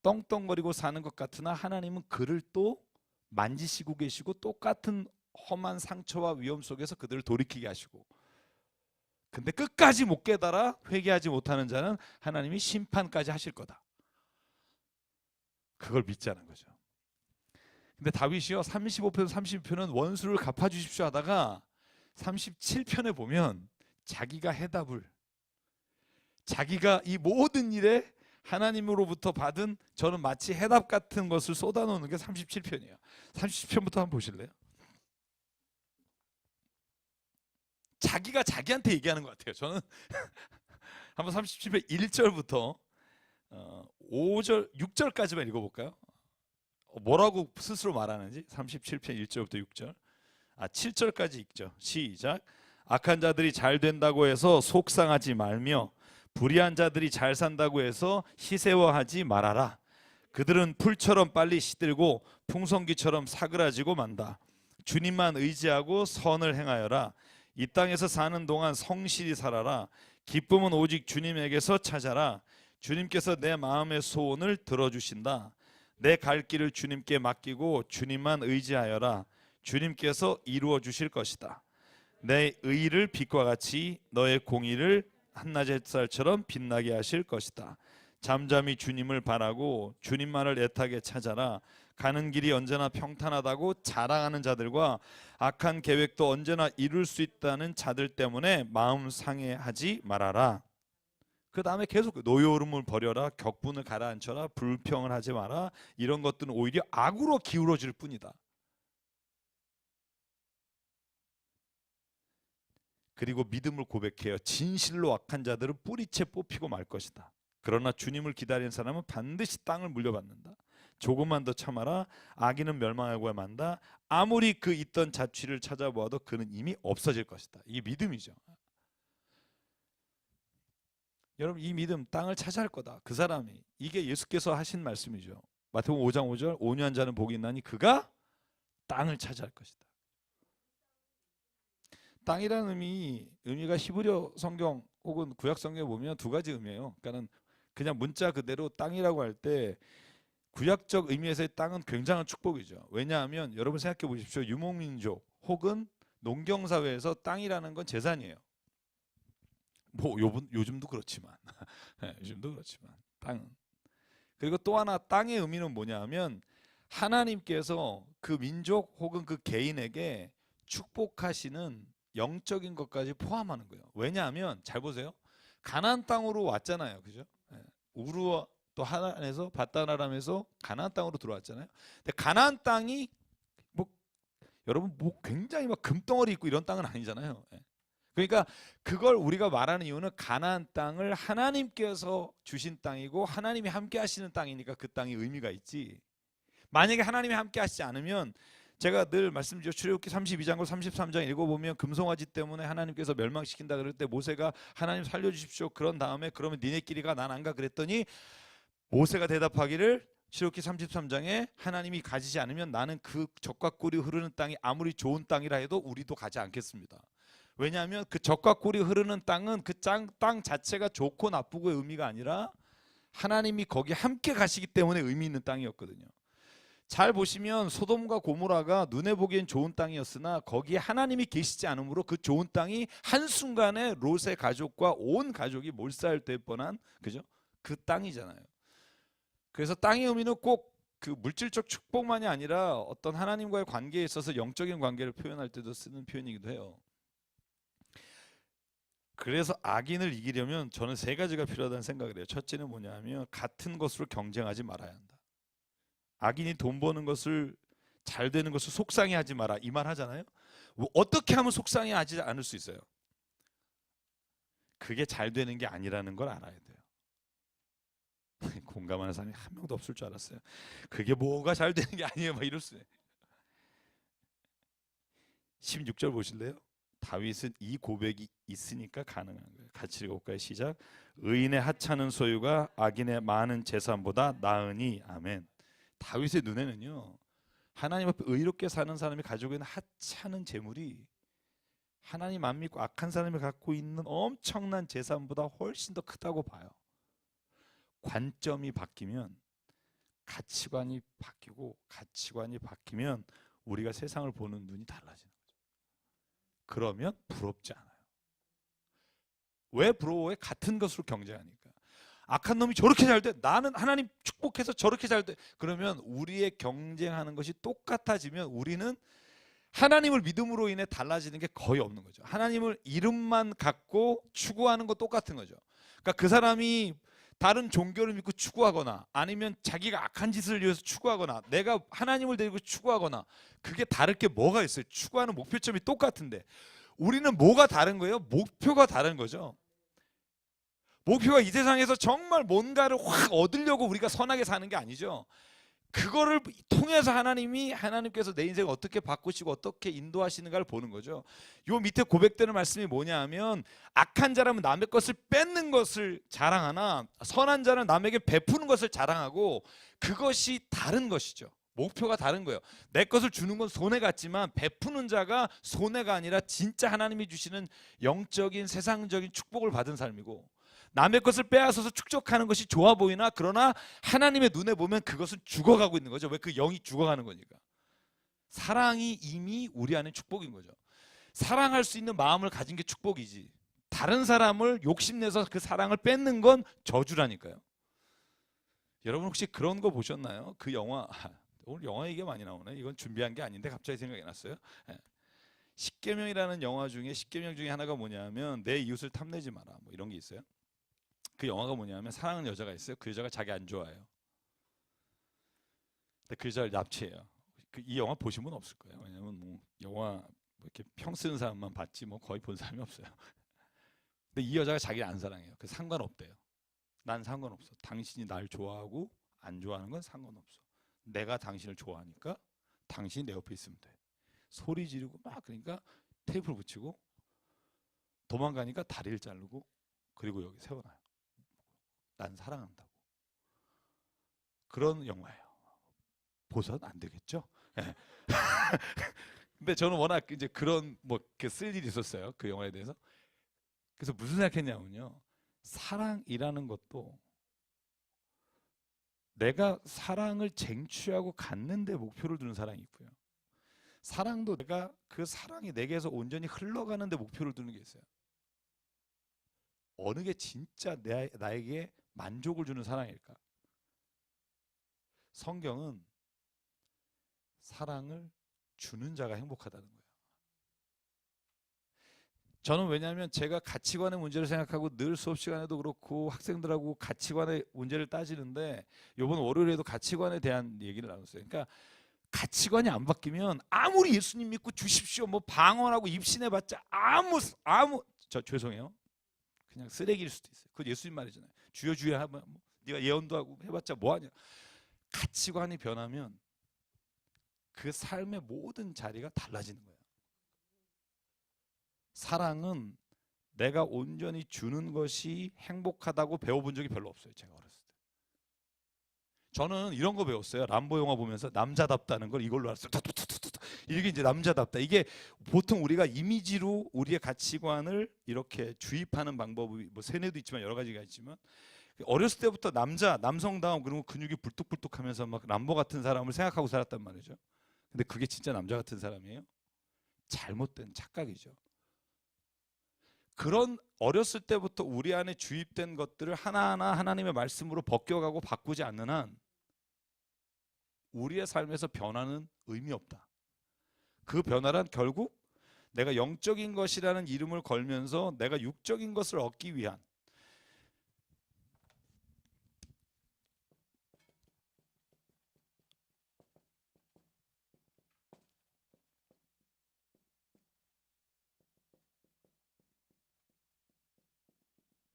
떵떵거리고 사는 것 같으나 하나님은 그를 또 만지시고 계시고 똑같은 험한 상처와 위험 속에서 그들을 돌이키게 하시고, 근데 끝까지 못 깨달아 회개하지 못하는 자는 하나님이 심판까지 하실 거다, 그걸 믿자는 거죠. 근데 다윗이요 35편 30편은 원수를 갚아주십시오 하다가 37편에 보면 자기가 해답을, 자기가 이 모든 일에 하나님으로부터 받은, 저는 마치 해답 같은 것을 쏟아놓는 게 37편이에요. 37편부터 한번 보실래요? 자기가 자기한테 얘기하는 것 같아요. 저는 한번 37편 1절부터 5절 6절까지만 읽어볼까요? 뭐라고 스스로 말하는지. 37편 1절부터 6절, 7절까지 읽죠. 시작. 악한 자들이 잘 된다고 해서 속상하지 말며 불의한 자들이 잘 산다고 해서 시세워하지 말아라. 그들은 풀처럼 빨리 시들고 풍성기처럼 사그라지고 만다. 주님만 의지하고 선을 행하여라. 이 땅에서 사는 동안 성실히 살아라. 기쁨은 오직 주님에게서 찾아라. 주님께서 내 마음의 소원을 들어주신다. 내 갈 길을 주님께 맡기고 주님만 의지하여라. 주님께서 이루어 주실 것이다. 내 의를 빛과 같이 너의 공의를 한낮 햇살처럼 빛나게 하실 것이다. 잠잠히 주님을 바라고 주님만을 애타게 찾아라. 가는 길이 언제나 평탄하다고 자랑하는 자들과 악한 계획도 언제나 이룰 수 있다는 자들 때문에 마음 상해하지 말아라. 그 다음에 계속 노여움을 버려라. 격분을 가라앉혀라. 불평을 하지 마라. 이런 것들은 오히려 악으로 기울어질 뿐이다. 그리고 믿음을 고백해요. 진실로 악한 자들은 뿌리채 뽑히고 말 것이다. 그러나 주님을 기다리는 사람은 반드시 땅을 물려받는다. 조금만 더 참아라. 악인은 멸망하고 만다. 아무리 그 있던 자취를 찾아보아도 그는 이미 없어질 것이다. 이게 믿음이죠. 여러분, 이 믿음, 땅을 차지할 거다. 그 사람이. 이게 예수께서 하신 말씀이죠. 마태복음 5장 5절, 온유한 자는 복이 있나니 그가 땅을 차지할 것이다. 땅이라는 의미가 히브리어 성경 혹은 구약 성경에 보면 두 가지 의미예요. 그러니까는 그냥 문자 그대로 땅이라고 할 때 구약적 의미에서의 땅은 굉장한 축복이죠. 왜냐하면 여러분 생각해 보십시오. 유목민족 혹은 농경사회에서 땅이라는 건 재산이에요. 뭐 요즘도 그렇지만 요즘도 그렇지만 땅은. 그리고 또 하나 땅의 의미는 뭐냐면 하나님께서 그 민족 혹은 그 개인에게 축복하시는 영적인 것까지 포함하는 거예요. 왜냐하면 잘 보세요. 가나안 땅으로 왔잖아요. 그죠? 우르와 또 하란에서 밧다나람에서 가나안 땅으로 들어왔잖아요. 근데 가나안 땅이 뭐 여러분 뭐 굉장히 막 금덩어리 있고 이런 땅은 아니잖아요. 그러니까 그걸 우리가 말하는 이유는 가나안 땅을 하나님께서 주신 땅이고 하나님이 함께 하시는 땅이니까 그 땅이 의미가 있지. 만약에 하나님이 함께 하시지 않으면 제가 늘 말씀드려 출애굽기 32장과 33장 읽어보면 금송아지 때문에 하나님께서 멸망시킨다 그럴 때 모세가 하나님 살려주십시오. 그런 다음에 그러면 니네끼리가 난 안 가 그랬더니 모세가 대답하기를 출애굽기 33장에 하나님이 가지지 않으면 나는 그 젖과 꿀이 흐르는 땅이 아무리 좋은 땅이라 해도 우리도 가지 않겠습니다. 왜냐하면 그 젖과 꿀이 흐르는 땅은 그 땅 자체가 좋고 나쁘고의 의미가 아니라 하나님이 거기 함께 가시기 때문에 의미 있는 땅이었거든요. 잘 보시면 소돔과 고모라가 눈에 보기엔 좋은 땅이었으나 거기에 하나님이 계시지 않으므로 그 좋은 땅이 한순간에 롯의 가족과 온 가족이 몰살될 뻔한 그죠? 그 땅이잖아요. 그래서 땅의 의미는 꼭 그 물질적 축복만이 아니라 어떤 하나님과의 관계에 있어서 영적인 관계를 표현할 때도 쓰는 표현이기도 해요. 그래서 악인을 이기려면 저는 세 가지가 필요하다는 생각을 해요. 첫째는 뭐냐면 같은 것으로 경쟁하지 말아야 한다. 악인이 돈 버는 것을 잘 되는 것을 속상해하지 마라 이 말 하잖아요. 뭐 어떻게 하면 속상해하지 않을 수 있어요? 그게 잘 되는 게 아니라는 걸 알아야 돼요. 공감하는 사람이 한 명도 없을 줄 알았어요. 그게 뭐가 잘 되는 게 아니에요 막 이럴 수 있어요. 16절 보실래요? 다윗은 이 고백이 있으니까 가능한 거예요. 같이 읽어볼까요? 시작. 의인의 하찮은 소유가 악인의 많은 재산보다 나으니. 아멘. 다윗의 눈에는요 하나님 앞에 의롭게 사는 사람이 가지고 있는 하찮은 재물이 하나님 안 믿고 악한 사람이 갖고 있는 엄청난 재산보다 훨씬 더 크다고 봐요. 관점이 바뀌면 가치관이 바뀌고 가치관이 바뀌면 우리가 세상을 보는 눈이 달라지는 거죠. 그러면 부럽지 않아요. 왜 부러워해? 같은 것으로 경쟁하니까. 악한 놈이 저렇게 잘 돼. 나는 하나님 축복해서 저렇게 잘 돼. 그러면 우리의 경쟁하는 것이 똑같아지면 우리는 하나님을 믿음으로 인해 달라지는 게 거의 없는 거죠. 하나님을 이름만 갖고 추구하는 거 똑같은 거죠. 그러니까 그 사람이 다른 종교를 믿고 추구하거나 아니면 자기가 악한 짓을 위해서 추구하거나 내가 하나님을 데리고 추구하거나 그게 다를 게 뭐가 있어요? 추구하는 목표점이 똑같은데 우리는 뭐가 다른 거예요? 목표가 다른 거죠. 목표가 이 세상에서 정말 뭔가를 확 얻으려고 우리가 선하게 사는 게 아니죠. 그거를 통해서 하나님께서 내 인생을 어떻게 바꾸시고 어떻게 인도하시는가를 보는 거죠. 요 밑에 고백되는 말씀이 뭐냐 하면 악한 자라면 남의 것을 뺏는 것을 자랑하나 선한 자는 남에게 베푸는 것을 자랑하고 그것이 다른 것이죠. 목표가 다른 거예요. 내 것을 주는 건 손해 같지만 베푸는 자가 손해가 아니라 진짜 하나님이 주시는 영적인 세상적인 축복을 받은 삶이고 남의 것을 빼앗아서 축적하는 것이 좋아 보이나 그러나 하나님의 눈에 보면 그것은 죽어가고 있는 거죠. 왜? 그 영이 죽어가는 거니까. 사랑이 이미 우리 안에 축복인 거죠. 사랑할 수 있는 마음을 가진 게 축복이지 다른 사람을 욕심내서 그 사랑을 뺏는 건 저주라니까요. 여러분 혹시 그런 거 보셨나요? 그 영화 오늘 영화 얘기가 많이 나오네. 이건 준비한 게 아닌데 갑자기 생각이 났어요. 십계명이라는 영화 중에 십계명 중에 하나가 뭐냐면 내 이웃을 탐내지 마라 뭐 이런 게 있어요. 그 영화가 뭐냐면 사랑하는 여자가 있어요. 그 여자가 자기 안 좋아해요. 근데 그 여자를 납치해요. 이 영화 보신 분 없을 거예요. 왜냐면 뭐 영화 뭐 이렇게 평 쓰는 사람만 봤지 뭐 거의 본 사람이 없어요. 근데 이 여자가 자기를 안 사랑해요. 그 상관없대요. 난 상관없어. 당신이 날 좋아하고 안 좋아하는 건 상관없어. 내가 당신을 좋아하니까 당신이 내 옆에 있으면 돼. 소리 지르고 막 그러니까 테이프를 붙이고 도망가니까 다리를 자르고 그리고 여기 세워놔요. 난 사랑한다고. 그런 영화예요. 보선 안 되겠죠? 네. 근데 저는 워낙 이제 그런 쓸 일이 있었어요. 그 영화에 대해서. 그래서 무슨 생각했냐면요. 사랑이라는 것도 내가 사랑을 쟁취하고 갖는데 목표를 두는 사랑이 있고요. 사랑도 내가 그 사랑이 내게서 온전히 흘러가는데 목표를 두는 게 있어요. 어느 게 진짜 나에게 만족을 주는 사랑일까? 성경은 사랑을 주는 자가 행복하다는 거예요. 저는 왜냐하면 제가 가치관의 문제를 생각하고 늘 수업 시간에도 그렇고 학생들하고 가치관의 문제를 따지는데 이번 월요일에도 가치관에 대한 얘기를 나눴어요. 그러니까 가치관이 안 바뀌면 아무리 예수님 믿고 주십시오 뭐 방언하고 입신해봤자 죄송해요. 그냥 쓰레기일 수도 있어요. 그건 예수님 말이잖아요. 주여 주여 하면 네가 예언도 하고 해봤자 뭐하냐. 가치관이 변하면 그 삶의 모든 자리가 달라지는 거예요. 사랑은 내가 온전히 주는 것이 행복하다고 배워본 적이 별로 없어요. 제가 어렸을 때. 저는 이런 거 배웠어요. 람보 영화 보면서 남자답다는 걸 이걸로 알았어요. 이게 이제 남자답다. 이게 보통 우리가 이미지로 우리의 가치관을 이렇게 주입하는 방법이 세뇌도 있지만 여러 가지가 있지만 어렸을 때부터 남성다움 그리고 근육이 불뚝불뚝하면서 막 람보 같은 사람을 생각하고 살았단 말이죠. 근데 그게 진짜 남자 같은 사람이에요? 잘못된 착각이죠. 그런 어렸을 때부터 우리 안에 주입된 것들을 하나하나 하나님의 말씀으로 벗겨가고 바꾸지 않는 한 우리의 삶에서 변화는 의미 없다. 그 변화란 결국 내가 영적인 것이라는 이름을 걸면서 내가 육적인 것을 얻기 위한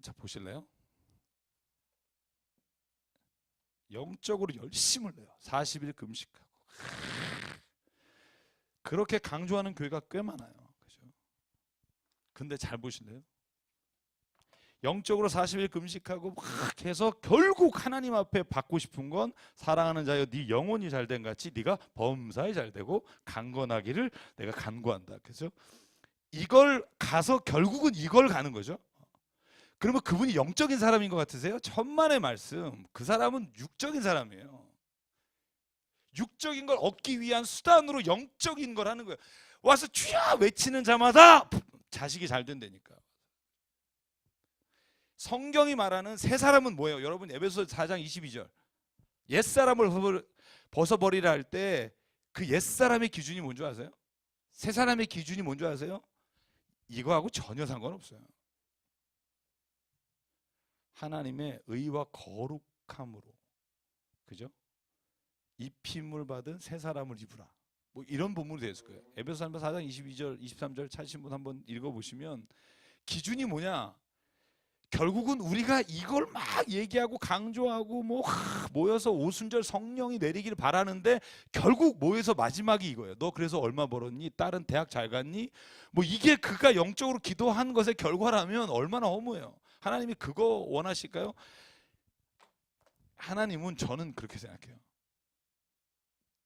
자 보실래요? 영적으로 열심을 내요. 40일 금식하고 그렇게 강조하는 교회가 꽤 많아요. 그죠? 근데 잘 보실래요? 영적으로 40일 금식하고 막 해서 결국 하나님 앞에 받고 싶은 건 사랑하는 자여 네 영혼이 잘된 같이 네가 범사에 잘되고 강건하기를 내가 간구한다. 그죠? 이걸 가서 결국은 이걸 가는 거죠. 그러면 그분이 영적인 사람인 것 같으세요? 천만의 말씀. 그 사람은 육적인 사람이에요. 육적인 걸 얻기 위한 수단으로 영적인 걸 하는 거예요. 와서 주야 외치는 자마다 자식이 잘 된다니까. 성경이 말하는 새 사람은 뭐예요? 여러분 에베소서 4장 22절. 옛사람을 벗어버리라 할 때 그 옛사람의 기준이 뭔지 아세요? 새 사람의 기준이 뭔지 아세요? 이거하고 전혀 상관없어요. 하나님의 의와 거룩함으로, 그죠? 입힘을 받은 새 사람을 입으라. 뭐 이런 본문이 되었을 거예요. 에베소서 4장 22절, 23절 찾으신 분 한번 읽어보시면 기준이 뭐냐? 결국은 우리가 이걸 막 얘기하고 강조하고 모여서 오순절 성령이 내리기를 바라는데 결국 모여서 마지막이 이거예요. 너 그래서 얼마 벌었니? 딸은 대학 잘 갔니? 뭐 이게 그가 영적으로 기도한 것의 결과라면 얼마나 허무해요. 하나님이 그거 원하실까요? 하나님은 저는 그렇게 생각해요.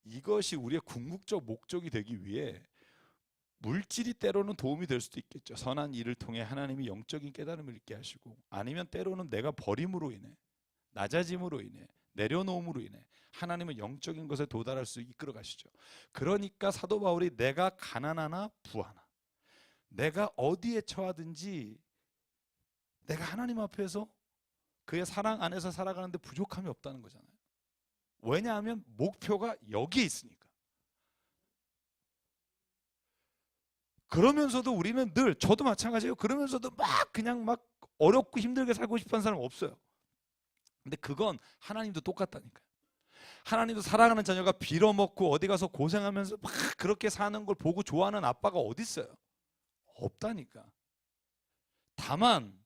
이것이 우리의 궁극적 목적이 되기 위해 물질이 때로는 도움이 될 수도 있겠죠. 선한 일을 통해 하나님이 영적인 깨달음을 있게 하시고 아니면 때로는 내가 버림으로 인해 낮아짐으로 인해 내려놓음으로 인해 하나님은 영적인 것에 도달할 수 이끌어 가시죠. 그러니까 사도 바울이 내가 가난하나 부하나 내가 어디에 처하든지 내가 하나님 앞에서 그의 사랑 안에서 살아가는데 부족함이 없다는 거잖아요. 왜냐하면 목표가 여기에 있으니까. 그러면서도 우리는 늘, 저도 마찬가지예요. 그러면서도 그냥 어렵고 힘들게 살고 싶은 사람 없어요. 근데 그건 하나님도 똑같다니까요. 하나님도 사랑하는 자녀가 빌어먹고 어디 가서 고생하면서 막 그렇게 사는 걸 보고 좋아하는 아빠가 어디 있어요? 없다니까. 다만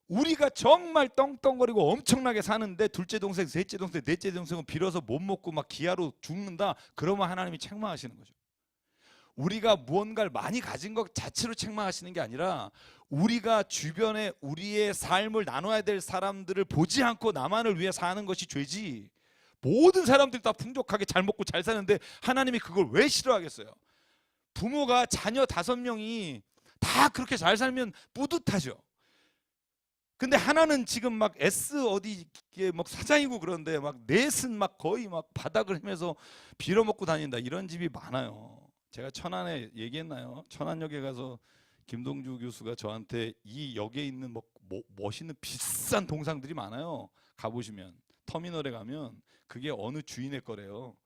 우리가 정말 떵떵거리고 엄청나게 사는데 둘째 동생, 셋째 동생, 넷째 동생은 빌어서 못 먹고 막 기아로 죽는다. 그러면 하나님이 책망하시는 거죠. 우리가 무언가를 많이 가진 것 자체로 책망하시는 게 아니라 우리가 주변에 우리의 삶을 나눠야 될 사람들을 보지 않고 나만을 위해 사는 것이 죄지. 모든 사람들이 다 풍족하게 잘 먹고 잘 사는데 하나님이 그걸 왜 싫어하겠어요? 부모가 자녀 5명이 다 그렇게 잘 살면 뿌듯하죠. 근데 하나는 지금 막 S 어디에 막 사장이고 그런데 막 넷은 막 거의 막 바닥을 헤매서 빌어먹고 다닌다. 이런 집이 많아요. 제가 천안에 얘기했나요? 천안역에 가서 김동주 교수가 저한테 이 역에 있는 뭐 멋있는 비싼 동상들이 많아요. 가보시면 터미널에 가면 그게 어느 주인의 거래요.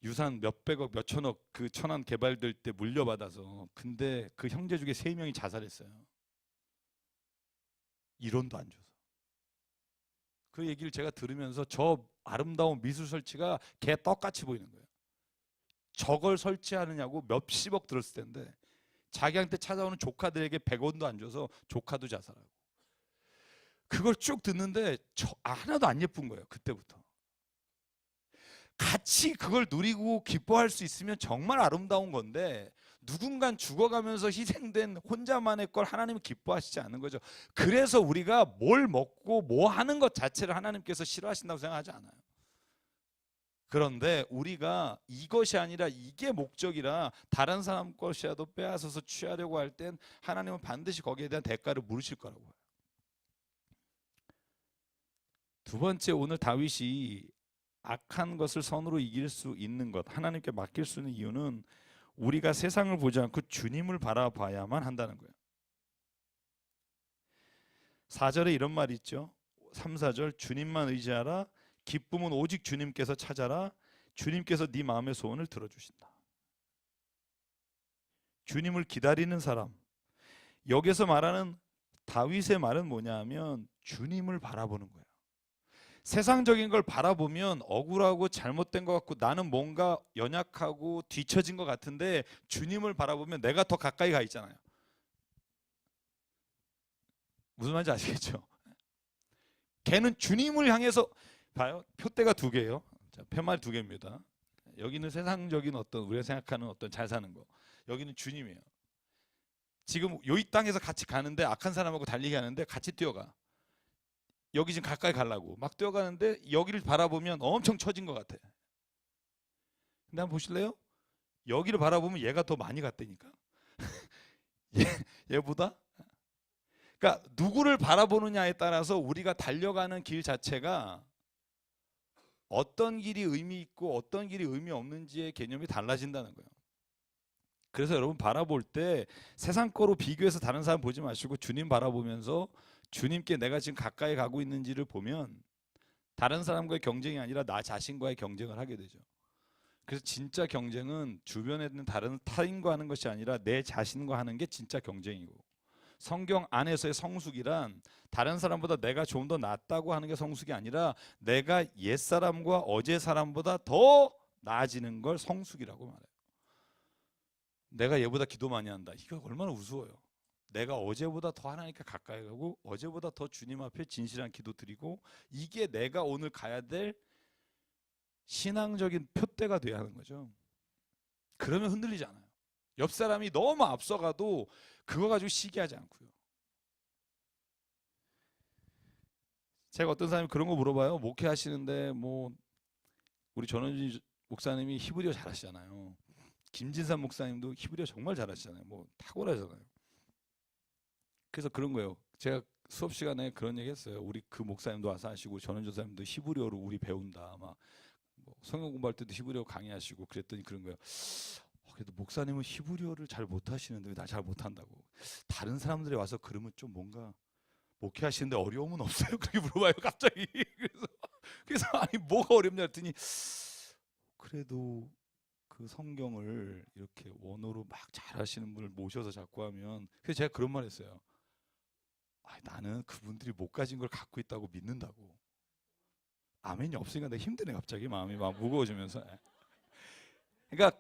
유산 몇백억 몇천억 그 천안 개발될 때 물려받아서. 근데 그 형제 중에 3명이 자살했어요. 1원도 안 줘서. 그 얘기를 제가 들으면서 저 아름다운 미술 설치가 개 떡같이 보이는 거예요. 저걸 설치하느냐고 몇십억 들었을 텐데 자기한테 찾아오는 조카들에게 100원도 안 줘서 조카도 자살하고. 그걸 쭉 듣는데 하나도 안 예쁜 거예요. 그때부터. 같이 그걸 누리고 기뻐할 수 있으면 정말 아름다운 건데 누군간 죽어가면서 희생된 혼자만의 걸 하나님은 기뻐하시지 않는 거죠. 그래서 우리가 뭘 먹고 뭐 하는 것 자체를 하나님께서 싫어하신다고 생각하지 않아요. 그런데 우리가 이것이 아니라 이게 목적이라 다른 사람 것이라도 빼앗아서 취하려고 할 땐 하나님은 반드시 거기에 대한 대가를 물으실 거라고요. 두 번째, 오늘 다윗이 악한 것을 선으로 이길 수 있는 것, 하나님께 맡길 수 있는 이유는 우리가 세상을 보지 않고 주님을 바라봐야만 한다는 거예요. 4절에 이런 말이 있죠. 3, 4절 주님만 의지하라. 기쁨은 오직 주님께서 찾아라. 주님께서 네 마음의 소원을 들어주신다. 주님을 기다리는 사람. 여기서 말하는 다윗의 말은 뭐냐 하면 주님을 바라보는 거예요. 세상적인 걸 바라보면 억울하고 잘못된 것 같고 나는 뭔가 연약하고 뒤처진 것 같은데 주님을 바라보면 내가 더 가까이 가 있잖아요. 무슨 말인지 아시겠죠? 걔는 주님을 향해서 봐요. 표대가 2개예요. 자, 팻말 2개입니다. 여기는 세상적인 어떤 우리가 생각하는 어떤 잘 사는 거. 여기는 주님이에요. 지금 이 땅에서 같이 가는데 악한 사람하고 달리기 하는데 같이 뛰어가. 여기 지금 가까이 가려고 막 뛰어가는데 여기를 바라보면 엄청 처진 것 같아. 근데 한번 보실래요? 여기를 바라보면 얘가 더 많이 갔다니까. 얘보다. 그러니까 누구를 바라보느냐에 따라서 우리가 달려가는 길 자체가 어떤 길이 의미 있고 어떤 길이 의미 없는지의 개념이 달라진다는 거예요. 그래서 여러분 바라볼 때 세상 거로 비교해서 다른 사람 보지 마시고 주님 바라보면서 주님께 내가 지금 가까이 가고 있는지를 보면 다른 사람과의 경쟁이 아니라 나 자신과의 경쟁을 하게 되죠. 그래서 진짜 경쟁은 주변에 있는 다른 타인과 하는 것이 아니라 내 자신과 하는 게 진짜 경쟁이고, 성경 안에서의 성숙이란 다른 사람보다 내가 좀 더 낫다고 하는 게 성숙이 아니라 내가 옛사람과 어제 사람보다 더 나아지는 걸 성숙이라고 말해요. 내가 얘보다 기도 많이 한다. 이거 얼마나 우스워요. 내가 어제보다 더 하나님께 가까이 가고 어제보다 더 주님 앞에 진실한 기도 드리고, 이게 내가 오늘 가야 될 신앙적인 표대가 돼야 하는 거죠. 그러면 흔들리지 않아요. 옆 사람이 너무 앞서가도 그거 가지고 시기하지 않고요. 제가 어떤 사람이 그런 거 물어봐요. 목회하시는데 뭐 우리 전원진 목사님이 히브리어 잘하시잖아요. 김진삼 목사님도 히브리어 정말 잘하시잖아요. 뭐 탁월하잖아요. 그래서 그런 거예요. 제가 수업 시간에 그런 얘기 했어요. 우리 그 목사님도 와서 하시고 전원진 목사님도 히브리어로 우리 배운다. 막 뭐 성경 공부할 때도 히브리어 강의하시고 그랬더니 그런 거예요. 그래도 목사님은 히브리어를 잘 못하시는데 왜 나 잘 못한다고. 다른 사람들이 와서 그러면 좀 뭔가 목회하시는데 어려움은 없어요? 그렇게 물어봐요 갑자기. 그래서 아니 뭐가 어렵냐 했더니 그래도 그 성경을 이렇게 원어로 막 잘하시는 분을 모셔서 자꾸 하면, 그래서 제가 그런 말 했어요. 나는 그분들이 못 가진 걸 갖고 있다고 믿는다고. 아멘이 없으니까 내가 힘드네. 갑자기 마음이 막 무거워지면서. 그러니까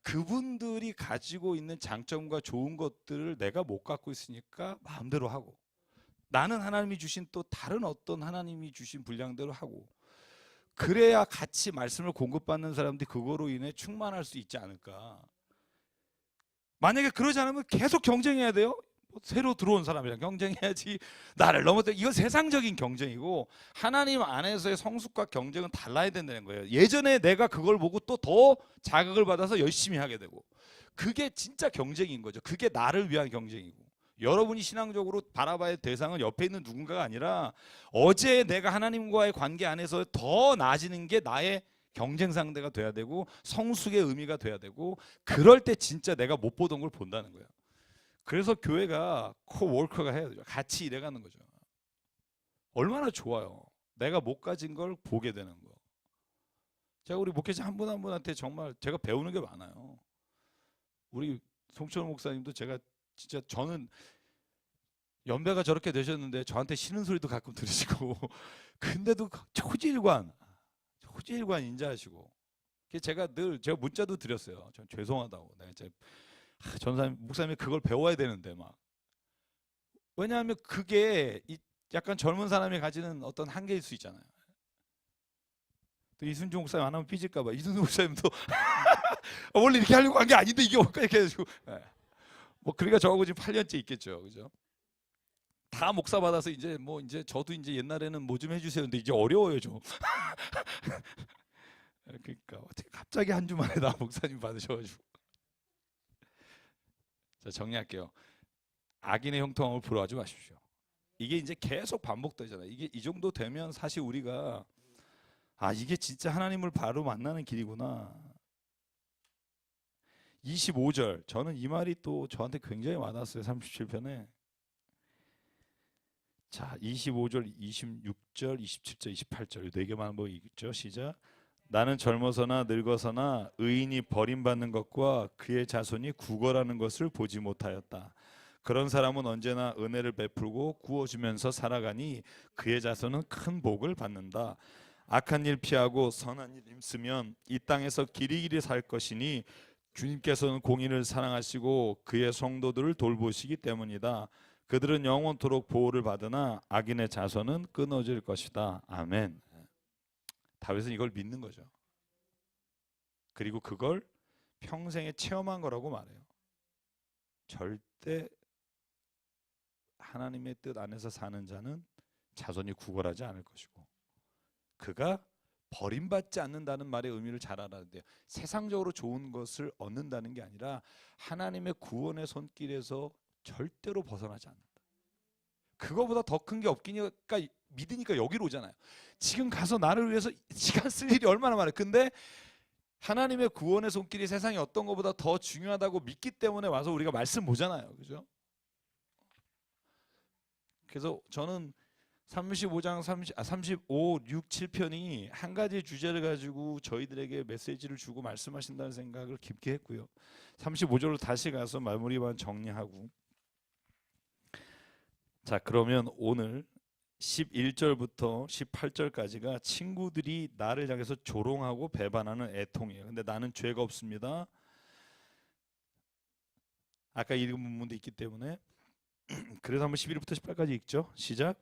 그분들이 가지고 있는 장점과 좋은 것들을 내가 못 갖고 있으니까 마음대로 하고, 나는 하나님이 주신 또 다른 어떤 하나님이 주신 분량대로 하고, 그래야 같이 말씀을 공급받는 사람들이 그거로 인해 충만할 수 있지 않을까. 만약에 그러지 않으면 계속 경쟁해야 돼요. 새로 들어온 사람이랑 경쟁해야지. 나를 넘어서, 이건 세상적인 경쟁이고 하나님 안에서의 성숙과 경쟁은 달라야 된다는 거예요. 예전에 내가 그걸 보고 또 더 자극을 받아서 열심히 하게 되고, 그게 진짜 경쟁인 거죠. 그게 나를 위한 경쟁이고, 여러분이 신앙적으로 바라봐야 할 대상은 옆에 있는 누군가가 아니라 어제 내가 하나님과의 관계 안에서 더 나아지는 게 나의 경쟁 상대가 돼야 되고 성숙의 의미가 돼야 되고, 그럴 때 진짜 내가 못 보던 걸 본다는 거예요. 그래서 교회가 코워커가 해야 되죠. 같이 일해가는 거죠. 얼마나 좋아요. 내가 못 가진 걸 보게 되는 거. 제가 우리 목회자 한 분 한 분한테 정말 제가 배우는 게 많아요. 우리 송철 목사님도 제가 진짜, 저는 연배가 저렇게 되셨는데 저한테 싫은 소리도 가끔 들으시고 근데도 초지일관 인자하시고, 제가 문자도 드렸어요. 전 죄송하다고. 내가 이제 전사님 목사님이 그걸 배워야 되는데 막. 왜냐하면 그게 약간 젊은 사람이 가지는 어떤 한계일 수 있잖아요. 또 이순종 목사님 안 하면 삐질까봐 이순종 목사님도 원래 이렇게 하려고 한 게 아닌데 이게 뭘까 이렇게 해가지고, 뭐 그러니까 저하고 지금 8년째 있겠죠, 그죠? 다 목사 받아서 이제 저도 이제 옛날에는 뭐 좀 해주세요. 근데 이제 어려워요 좀. 그러니까 어떻게 갑자기 한 주만에 나 목사님 받으셔가지고. 자, 정리할게요. 악인의 형통함을 부러워하지 마십시오. 이게 이제 계속 반복되잖아요. 이게 이 정도 되면 사실 우리가 이게 진짜 하나님을 바로 만나는 길이구나. 25절, 저는 이 말이 또 저한테 굉장히 와닿았어요. 37편에. 자, 25절, 26절, 27절, 28절 네 개만 한번 읽죠. 시작. 나는 젊어서나 늙어서나 의인이 버림받는 것과 그의 자손이 구걸하는 것을 보지 못하였다. 그런 사람은 언제나 은혜를 베풀고 구워주면서 살아가니 그의 자손은 큰 복을 받는다. 악한 일 피하고 선한 일 힘쓰면 이 땅에서 길이길이 살 것이니 주님께서는 공의를 사랑하시고 그의 성도들을 돌보시기 때문이다. 그들은 영원토록 보호를 받으나 악인의 자손은 끊어질 것이다. 아멘. 다윗은 이걸 믿는 거죠. 그리고 그걸 평생에 체험한 거라고 말해요. 절대 하나님의 뜻 안에서 사는 자는 자손이 구걸하지 않을 것이고, 그가 버림받지 않는다는 말의 의미를 잘 알아야 돼요. 세상적으로 좋은 것을 얻는다는 게 아니라 하나님의 구원의 손길에서 절대로 벗어나지 않는다. 그거보다 더 큰 게 없기니까 믿으니까 여기로 오잖아요. 지금 가서 나를 위해서 시간 쓸 일이 얼마나 많아요. 근데 하나님의 구원의 손길이 세상에 어떤 것보다 더 중요하다고 믿기 때문에 와서 우리가 말씀 보잖아요. 그죠? 그래서 저는 35장 35, 6, 7편이 한 가지 주제를 가지고 저희들에게 메시지를 주고 말씀하신다는 생각을 깊게 했고요. 35절로 다시 가서 마무리만 정리하고, 자, 그러면 오늘 11절부터 18절까지가 친구들이 나를 향해서 조롱하고 배반하는 애통이에요. 근데 나는 죄가 없습니다. 아까 읽은 부분도 있기 때문에 그래서 한번 11부터 18까지 읽죠. 시작.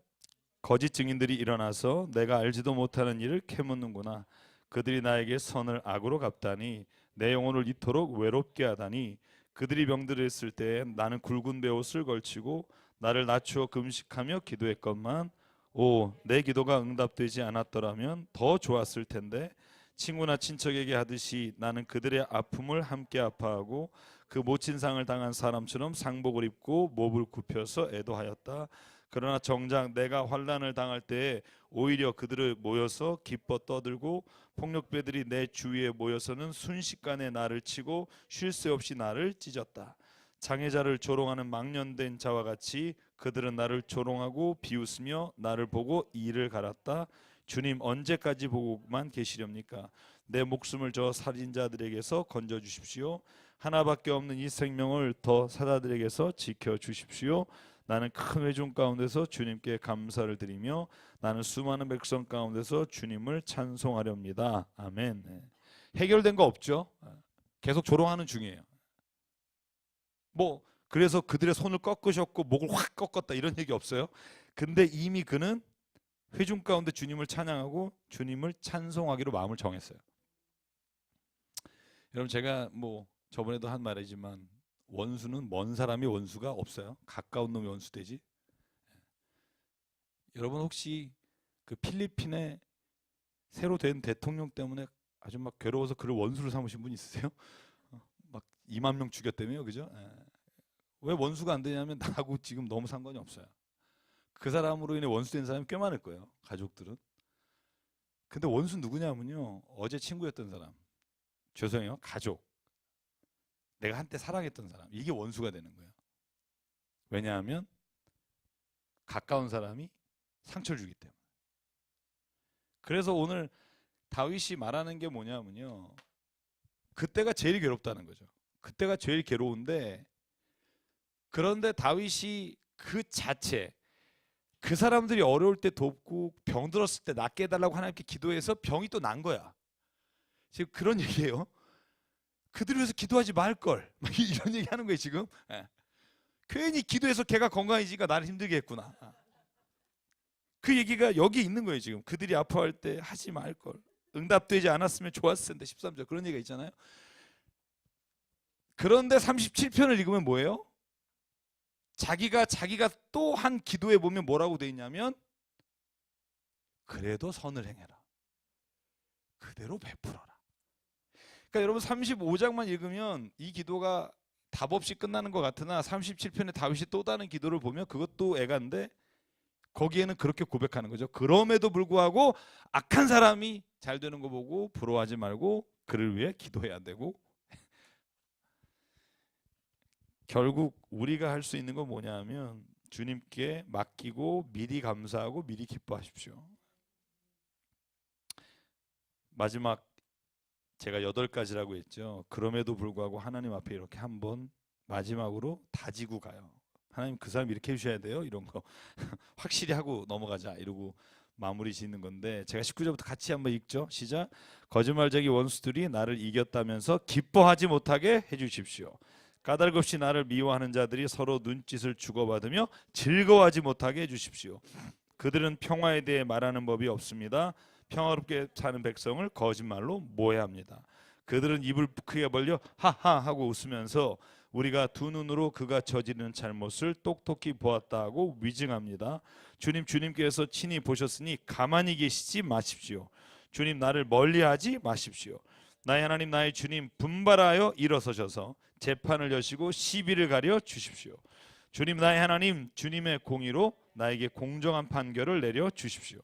거짓 증인들이 일어나서 내가 알지도 못하는 일을 캐묻는구나. 그들이 나에게 선을 악으로 갚다니 내 영혼을 이토록 외롭게 하다니. 그들이 병들었을 때 나는 굵은 베옷을 걸치고 나를 낮추어 금식하며 기도했건만 내 기도가 응답되지 않았더라면 더 좋았을 텐데. 친구나 친척에게 하듯이 나는 그들의 아픔을 함께 아파하고 그 모친 상을 당한 사람처럼 상복을 입고 몹을 굽혀서 애도하였다. 그러나 정작 내가 환난을 당할 때에 오히려 그들을 모여서 기뻐 떠들고 폭력배들이 내 주위에 모여서는 순식간에 나를 치고 쉴 새 없이 나를 찢었다. 장애자를 조롱하는 망년된 자와 같이 그들은 나를 조롱하고 비웃으며 나를 보고 이를 갈았다. 주님, 언제까지 보고만 계시렵니까? 내 목숨을 저 살인자들에게서 건져주십시오. 하나밖에 없는 이 생명을 더 사자들에게서 지켜주십시오. 나는 큰 회중 가운데서 주님께 감사를 드리며 나는 수많은 백성 가운데서 주님을 찬송하렵니다. 아멘. 해결된 거 없죠? 계속 조롱하는 중이에요. 그래서 그들의 손을 꺾으셨고 목을 확 꺾었다 이런 얘기 없어요. 근데 이미 그는 회중 가운데 주님을 찬양하고 주님을 찬송하기로 마음을 정했어요. 여러분 제가 뭐 저번에도 한 말이지만 원수는 먼 사람이 원수가 없어요. 가까운 놈이 원수 되지. 여러분 혹시 그 필리핀의 새로 된 대통령 때문에 아주 막 괴로워서 그를 원수로 삼으신 분 있으세요? 막 2만 명 죽였다며요, 그죠? 왜 원수가 안 되냐면 나하고 지금 너무 상관이 없어요. 그 사람으로 인해 원수된 사람이 꽤 많을 거예요, 가족들은. 근데 원수 누구냐면요, 어제 친구였던 사람, 죄송해요, 가족, 내가 한때 사랑했던 사람, 이게 원수가 되는 거예요. 왜냐하면 가까운 사람이 상처를 주기 때문에. 그래서 오늘 다윗이 말하는 게 뭐냐면요, 그때가 제일 괴롭다는 거죠. 그때가 제일 괴로운데, 그런데 다윗이 그 자체, 그 사람들이 어려울 때 돕고 병 들었을 때 낫게 해달라고 하나님께 기도해서 병이 또 난 거야. 지금 그런 얘기예요. 그들 위해서 기도하지 말걸, 이런 얘기 하는 거예요 지금. 괜히 기도해서 걔가 건강해지니까 나를 힘들게 했구나. 그 얘기가 여기 있는 거예요 지금. 그들이 아파할 때 하지 말걸, 응답되지 않았으면 좋았을 텐데. 13절 그런 얘기가 있잖아요. 그런데 37편을 읽으면 뭐예요? 자기가 또 한 기도에 보면 뭐라고 돼 있냐면, 그래도 선을 행해라, 그대로 베풀어라. 그러니까 여러분 35장만 읽으면 이 기도가 답 없이 끝나는 것 같으나 37편에 다윗이 또 다른 기도를 보면 그것도 애간데, 거기에는 그렇게 고백하는 거죠. 그럼에도 불구하고 악한 사람이 잘 되는 거 보고 부러워하지 말고 그를 위해 기도해야 되고. 결국 우리가 할 수 있는 건 뭐냐 하면 주님께 맡기고 미리 감사하고 미리 기뻐하십시오. 마지막 제가 8가지라고 했죠. 그럼에도 불구하고 하나님 앞에 이렇게 한번 마지막으로 다지고 가요. 하나님, 그 사람 이렇게 해주셔야 돼요, 이런 거 확실히 하고 넘어가자, 이러고 마무리 짓는 건데, 제가 19절부터 같이 한번 읽죠. 시작. 거짓말쟁이 원수들이 나를 이겼다면서 기뻐하지 못하게 해주십시오. 까닭 없이 나를 미워하는 자들이 서로 눈짓을 주고받으며 즐거워하지 못하게 해주십시오. 그들은 평화에 대해 말하는 법이 없습니다. 평화롭게 사는 백성을 거짓말로 모해합니다. 그들은 입을 크게 벌려 하하 하고 웃으면서 우리가 두 눈으로 그가 저지르는 잘못을 똑똑히 보았다 하고 위증합니다. 주님께서 친히 보셨으니 가만히 계시지 마십시오. 주님, 나를 멀리하지 마십시오. 나의 하나님, 나의 주님, 분발하여 일어서셔서 재판을 여시고 시비를 가려 주십시오. 주님, 나의 하나님, 주님의 공의로 나에게 공정한 판결을 내려 주십시오.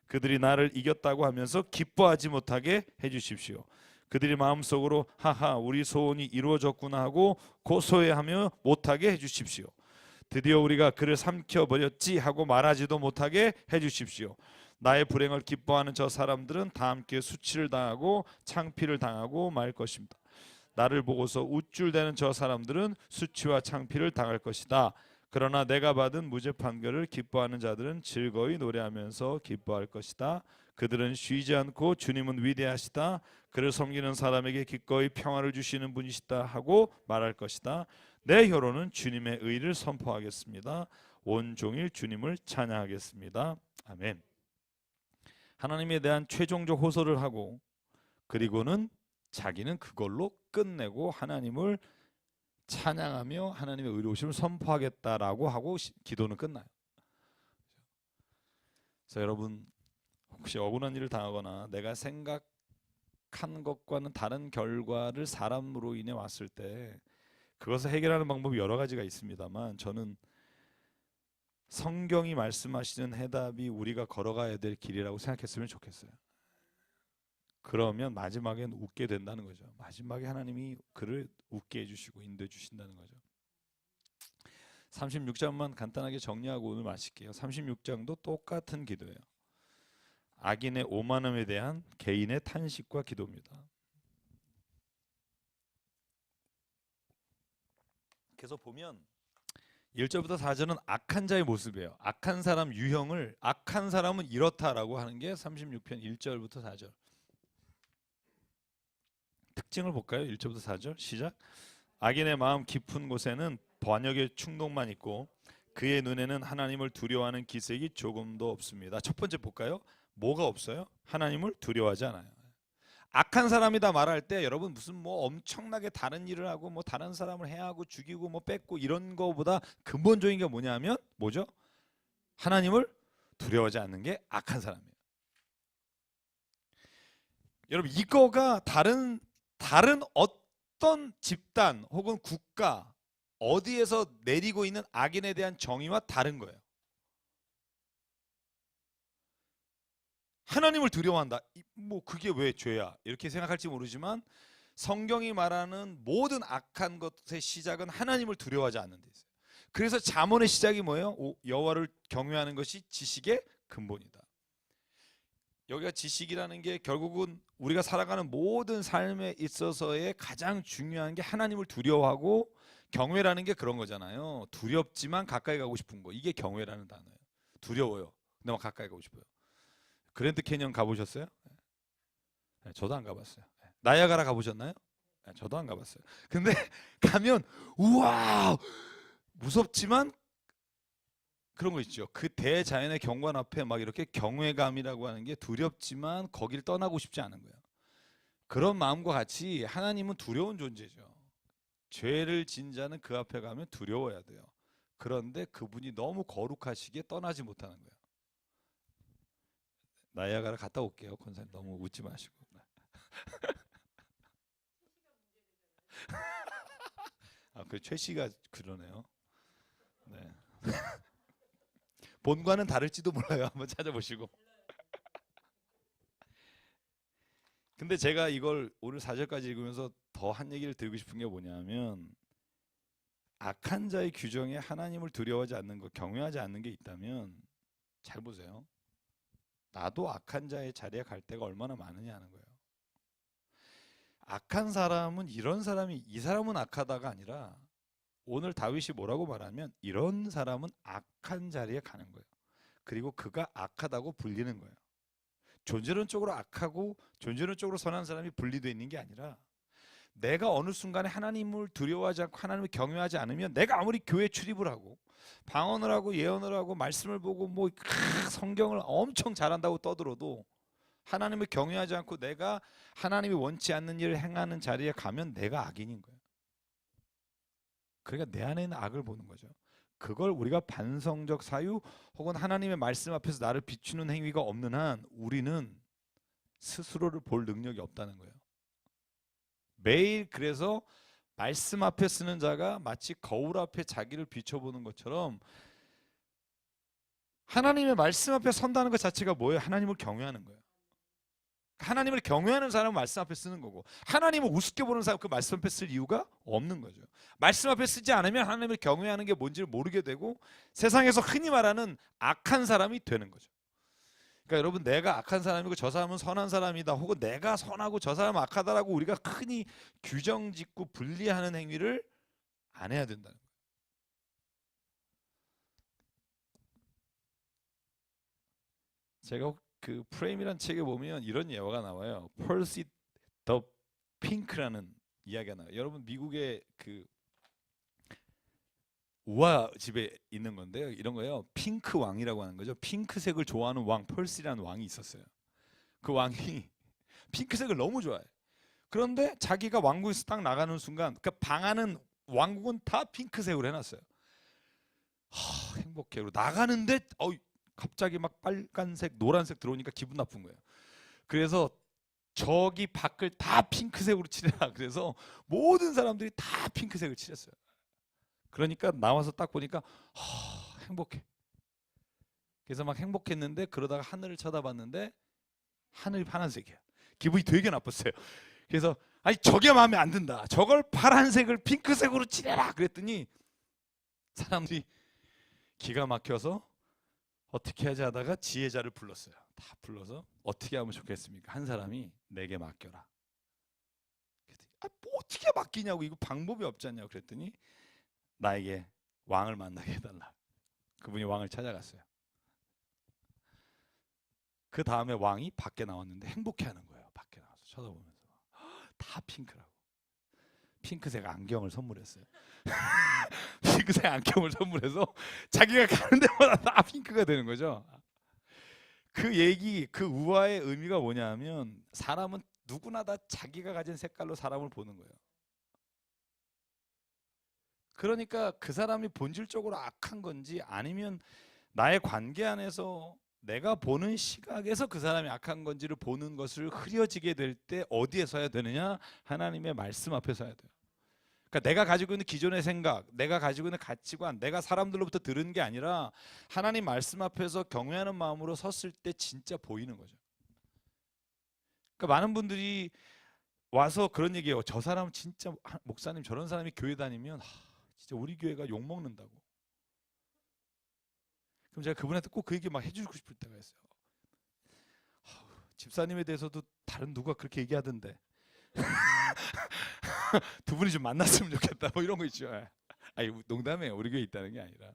그들이 나를 이겼다고 하면서 기뻐하지 못하게 해주십시오. 그들이 마음속으로 하하 우리 소원이 이루어졌구나 하고 고소해하며 못하게 해주십시오. 드디어 우리가 그를 삼켜버렸지 하고 말하지도 못하게 해주십시오. 나의 불행을 기뻐하는 저 사람들은 다 함께 수치를 당하고 창피를 당하고 말 것입니다. 나를 보고서 우쭐대는 저 사람들은 수치와 창피를 당할 것이다. 그러나 내가 받은 무죄 판결을 기뻐하는 자들은 즐거이 노래하면서 기뻐할 것이다. 그들은 쉬지 않고 주님은 위대하시다, 그를 섬기는 사람에게 기꺼이 평화를 주시는 분이시다 하고 말할 것이다. 내 혀로는 주님의 의를 선포하겠습니다. 온종일 주님을 찬양하겠습니다. 아멘. 하나님에 대한 최종적 호소를 하고, 그리고는 자기는 그걸로 끝내고 하나님을 찬양하며 하나님의 의로우심을 선포하겠다라고 하고 기도는 끝나요. 그래서 여러분, 혹시 억울한 일을 당하거나 내가 생각한 것과는 다른 결과를 사람으로 인해 왔을 때 그것을 해결하는 방법이 여러 가지가 있습니다만, 저는 성경이 말씀하시는 해답이 우리가 걸어가야 될 길이라고 생각했으면 좋겠어요. 그러면 마지막엔 웃게 된다는 거죠. 마지막에 하나님이 그를 웃게 해주시고 인도해 주신다는 거죠. 36장만 간단하게 정리하고 오늘 마칠게요. 36장도 똑같은 기도예요. 악인의 오만함에 대한 개인의 탄식과 기도입니다. 그래서 보면 1절부터 4절은 악한 자의 모습이에요. 악한 사람 유형을, 악한 사람은 이렇다라고 하는 게 36편 1절부터 4절. 특징을 볼까요? 1절부터 4절 시작. 악인의 마음 깊은 곳에는 반역의 충동만 있고 그의 눈에는 하나님을 두려워하는 기색이 조금도 없습니다. 첫 번째 볼까요? 뭐가 없어요? 하나님을 두려워하지 않아요. 악한 사람이다 말할 때 여러분 무슨 뭐 엄청나게 다른 일을 하고 뭐 다른 사람을 해하고 죽이고 뭐 뺏고 이런 거보다 근본적인 게 뭐냐면 뭐죠? 하나님을 두려워하지 않는 게 악한 사람이에요. 여러분 이거가 다른 어떤 집단 혹은 국가 어디에서 내리고 있는 악인에 대한 정의와 다른 거예요. 하나님을 두려워한다. 뭐 그게 왜 죄야? 이렇게 생각할지 모르지만 성경이 말하는 모든 악한 것의 시작은 하나님을 두려워하지 않는 데 있어요. 그래서 잠언의 시작이 뭐예요? 여호와를 경외하는 것이 지식의 근본이다. 여기가 지식이라는 게 결국은 우리가 살아가는 모든 삶에 있어서의 가장 중요한 게 하나님을 두려워하고 경외라는 게 그런 거잖아요. 두렵지만 가까이 가고 싶은 거. 이게 경외라는 단어예요. 두려워요. 근데 막 가까이 가고 싶어요. 그랜드 캐니언 가보셨어요? 네, 저도 안 가봤어요. 나야가라 가보셨나요? 네, 저도 안 가봤어요. 근데 가면 우와 무섭지만 그런 거 있죠. 그 대자연의 경관 앞에 막 이렇게 경외감이라고 하는 게 두렵지만 거길 떠나고 싶지 않은 거예요. 그런 마음과 같이 하나님은 두려운 존재죠. 죄를 진 자는 그 앞에 가면 두려워야 돼요. 그런데 그분이 너무 거룩하시기에 떠나지 못하는 거예요. 나야가라 갔다 올게요. 권사님 너무 웃지 마시고. 아, 그 최 씨가 그러네요. 네. 본과는 다를지도 몰라요. 한번 찾아보시고. 근데 제가 이걸 오늘 4절까지 읽으면서 더 한 얘기를 드리고 싶은 게 뭐냐면 악한 자의 규정에 하나님을 두려워하지 않는 것, 경외하지 않는 게 있다면 잘 보세요. 나도 악한 자의 자리에 갈 때가 얼마나 많으냐는 거예요. 악한 사람은 이런 사람이 이 사람은 악하다가 아니라 오늘 다윗이 뭐라고 말하면 이런 사람은 악한 자리에 가는 거예요. 그리고 그가 악하다고 불리는 거예요. 존재론적으로 악하고 존재론적으로 선한 사람이 분리되어 있는 게 아니라 내가 어느 순간에 하나님을 두려워하지 않고 하나님을 경외하지 않으면 내가 아무리 교회 출입을 하고 방언을 하고 예언을 하고 말씀을 보고 뭐 성경을 엄청 잘한다고 떠들어도 하나님을 경외하지 않고 내가 하나님이 원치 않는 일을 행하는 자리에 가면 내가 악인인 거예요. 그러니까 내 안에 있는 악을 보는 거죠. 그걸 우리가 반성적 사유 혹은 하나님의 말씀 앞에서 나를 비추는 행위가 없는 한 우리는 스스로를 볼 능력이 없다는 거예요. 매일 그래서 말씀 앞에 쓰는 자가 마치 거울 앞에 자기를 비춰보는 것처럼 하나님의 말씀 앞에 선다는 것 자체가 뭐예요? 하나님을 경외하는 거예요. 하나님을 경외하는 사람은 말씀 앞에 쓰는 거고 하나님을 우습게 보는 사람 그 말씀 앞에 쓸 이유가 없는 거죠. 말씀 앞에 쓰지 않으면 하나님을 경외하는 게 뭔지를 모르게 되고 세상에서 흔히 말하는 악한 사람이 되는 거죠. 그러니까 여러분 내가 악한 사람이고 저 사람은 선한 사람이다 혹은 내가 선하고 저 사람은 악하다라고 우리가 흔히 규정짓고 분리하는 행위를 안 해야 된다는 거예요. 제가 그 프레임이란 책에 보면 이런 예화가 나와요. 펄시 더 핑크라는 이야기가 나와요. 여러분 미국의 그 우화 집에 있는 건데요. 이런 거예요. 핑크 왕이라고 하는 거죠. 핑크색을 좋아하는 왕 펄시라는 왕이 있었어요. 그 왕이 핑크색을 너무 좋아해. 그런데 자기가 왕국에서 딱 나가는 순간 그 방하는 왕국은 다 핑크색으로 해놨어요. 행복해. 그리고 나가는데 갑자기 막 빨간색, 노란색 들어오니까 기분 나쁜 거예요. 그래서 저기 밖을 다 핑크색으로 칠해라. 그래서 모든 사람들이 다 핑크색을 칠했어요. 그러니까 나와서 딱 보니까 행복해. 그래서 막 행복했는데 그러다가 하늘을 쳐다봤는데 하늘이 파란색이야. 기분이 되게 나빴어요. 그래서 아니 저게 마음에 안 든다. 저걸 파란색을 핑크색으로 칠해라. 그랬더니 사람들이 기가 막혀서 어떻게 하지 하다가 지혜자를 불렀어요. 다 불러서 어떻게 하면 좋겠습니까? 한 사람이 내게 맡겨라. 뭐 어떻게 맡기냐고 이거 방법이 없지 않냐고 그랬더니 나에게 왕을 만나게 해달라. 그분이 왕을 찾아갔어요. 그 다음에 왕이 밖에 나왔는데 행복해하는 거예요. 밖에 나와서 쳐다보면서 다 핑크라고. 핑크색 안경을 선물했어요. 핑크색 안경을 선물해서 자기가 가는 데마다 다 핑크가 되는 거죠. 그 얘기, 그 우화의 의미가 뭐냐면 사람은 누구나 다 자기가 가진 색깔로 사람을 보는 거예요. 그러니까 그 사람이 본질적으로 악한 건지 아니면 나의 관계 안에서 내가 보는 시각에서 그 사람이 악한 건지를 보는 것을 흐려지게 될 때 어디에 서야 되느냐? 하나님의 말씀 앞에 서야 돼요. 그러니까 내가 가지고 있는 기존의 생각, 내가 가지고 있는 가치관, 내가 사람들로부터 들은 게 아니라 하나님 말씀 앞에서 경외하는 마음으로 섰을 때 진짜 보이는 거죠. 그러니까 많은 분들이 와서 그런 얘기해요. 저 사람은 진짜 목사님 저런 사람이 교회 다니면 진짜 우리 교회가 욕 먹는다고. 그럼 제가 그분한테 꼭 그 얘기 막 해주고 싶을 때가 있어요. 집사님에 대해서도 다른 누가 그렇게 얘기하던데 두 분이 좀 만났으면 좋겠다 뭐 이런 거 있죠. 아니 농담이에요. 우리 교회 있다는 게 아니라.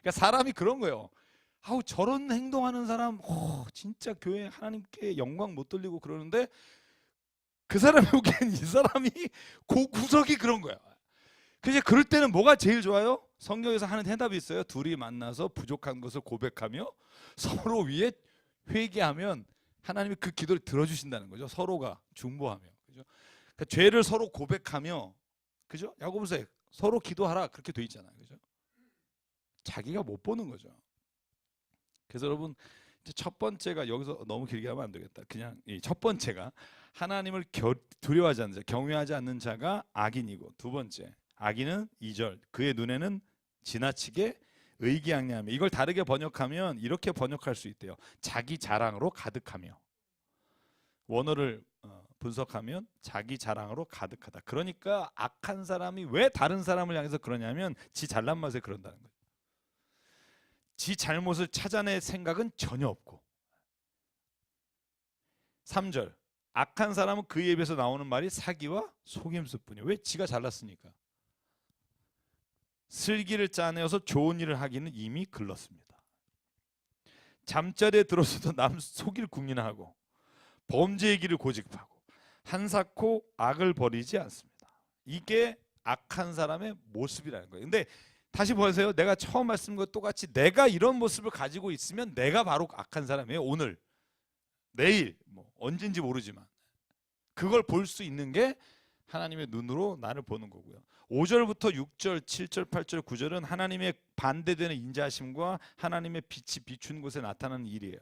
그러니까 사람이 그런 거예요. 저런 행동하는 사람 진짜 교회 하나님께 영광 못 돌리고 그러는데 그 사람이 보기엔 이 사람이 그 구석이 그런 거야. 그래서 그럴 때는 뭐가 제일 좋아요? 성경에서 하는 대답이 있어요. 둘이 만나서 부족한 것을 고백하며 서로 위에 회개하면 하나님이 그 기도를 들어주신다는 거죠. 서로가 중보하며, 그죠? 그러니까 죄를 서로 고백하며, 그죠? 야고보서에 서로 기도하라 그렇게 돼 있잖아요, 그죠? 자기가 못 보는 거죠. 그래서 여러분 이제 첫 번째가 여기서 너무 길게 하면 안 되겠다. 그냥 이 첫 번째가 하나님을 두려워하지 않는 자, 경외하지 않는 자가 악인이고, 두 번째 악인은 2절 그의 눈에는 지나치게 의기양양하며. 이걸 다르게 번역하면 이렇게 번역할 수 있대요. 자기 자랑으로 가득하며. 원어를 분석하면 자기 자랑으로 가득하다. 그러니까 악한 사람이 왜 다른 사람을 향해서 그러냐면 지 잘난 맛에 그런다는 거예요. 지 잘못을 찾아낼 생각은 전혀 없고. 3절 악한 사람은 그 입에서 나오는 말이 사기와 속임수뿐이에요. 왜? 지가 잘났으니까. 슬기를 짜내어서 좋은 일을 하기는 이미 글렀습니다. 잠자리에 들어서도 남 속일 궁리하고 범죄의 길을 고집하고 한사코 악을 버리지 않습니다. 이게 악한 사람의 모습이라는 거예요. 근데 다시 보세요. 내가 처음 말씀한 것 똑같이 내가 이런 모습을 가지고 있으면 내가 바로 악한 사람이에요. 오늘, 내일, 뭐 언젠지 모르지만 그걸 볼 수 있는 게 하나님의 눈으로 나를 보는 거고요. 5절부터 6절, 7절, 8절, 9절은 하나님의 반대되는 인자하심과 하나님의 빛이 비춘 곳에 나타나는 일이에요.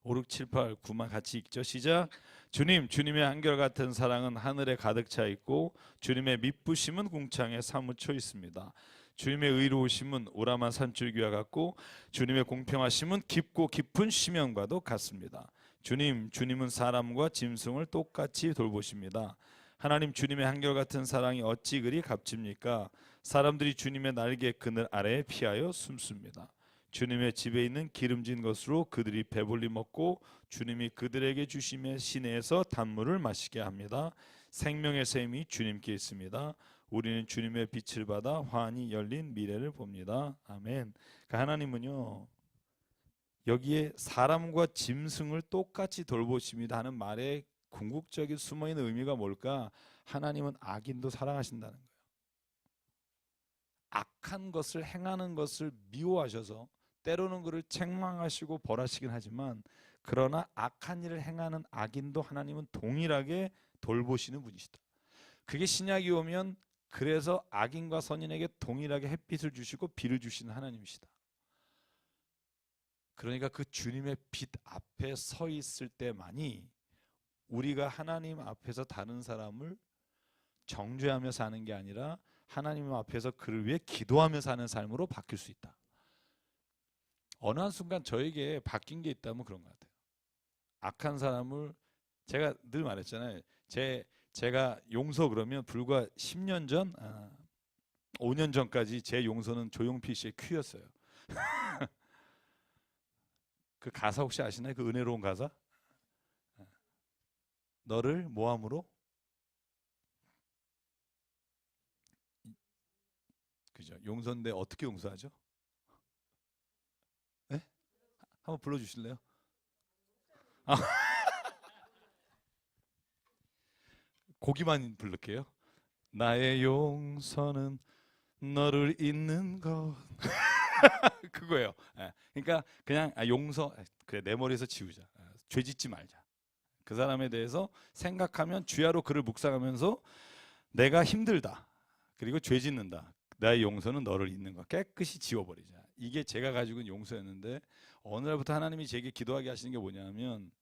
5, 6, 7, 8, 9만 같이 읽죠. 시작. 주님의 한결같은 사랑은 하늘에 가득 차 있고 주님의 미쁘심은 궁창에 사무쳐 있습니다. 주님의 의로우심은 오라만 산줄기와 같고 주님의 공평하심은 깊고 깊은 심연과도 같습니다. 주님은 사람과 짐승을 똑같이 돌보십니다. 하나님 주님의 한결같은 사랑이 어찌 그리 값집니까? 사람들이 주님의 날개 그늘 아래에 피하여 숨습니다. 주님의 집에 있는 기름진 것으로 그들이 배불리 먹고 주님이 그들에게 주심의 시내에서 단물을 마시게 합니다. 생명의 샘이 주님께 있습니다. 우리는 주님의 빛을 받아 환히 열린 미래를 봅니다. 아멘. 그러니까 하나님은요 여기에 사람과 짐승을 똑같이 돌보십니다 하는 말에 궁극적인 숨어있는 의미가 뭘까? 하나님은 악인도 사랑하신다는 거예요. 악한 것을 행하는 것을 미워하셔서 때로는 그를 책망하시고 벌하시긴 하지만 그러나 악한 일을 행하는 악인도 하나님은 동일하게 돌보시는 분이시다. 그게 신약이 오면 그래서 악인과 선인에게 동일하게 햇빛을 주시고 비를 주시는 하나님이시다. 그러니까 그 주님의 빛 앞에 서 있을 때만이 우리가 하나님 앞에서 다른 사람을 정죄하며 사는 게 아니라 하나님 앞에서 그를 위해 기도하며 사는 삶으로 바뀔 수 있다. 어느 한순간 저에게 바뀐 게 있다면 그런 것 같아요. 악한 사람을 제가 늘 말했잖아요. 제가 용서 그러면 불과 10년 전, 5년 전까지 제 용서는 조용필 씨의 큐였어요. 그 가사 혹시 아시나요? 그 은혜로운 가사? 너를 모함으로 그죠? 용서인데 어떻게 용서하죠? 네? 한번 불러주실래요? 고기만 부를게요. 나의 용서는 너를 잊는 것. 그거예요. 예. 그러니까 그냥 용서, 그래 내 머리에서 지우자. 죄 짓지 말자. 그 사람에 대해서 생각하면 주야로 그를 묵상하면서 내가 힘들다. 그리고 죄 짓는다. 나의 용서는 너를 잊는 것. 깨끗이 지워버리자. 이게 제가 가지고 있는 용서였는데 어느 날부터 하나님이 제게 기도하게 하시는 게 뭐냐면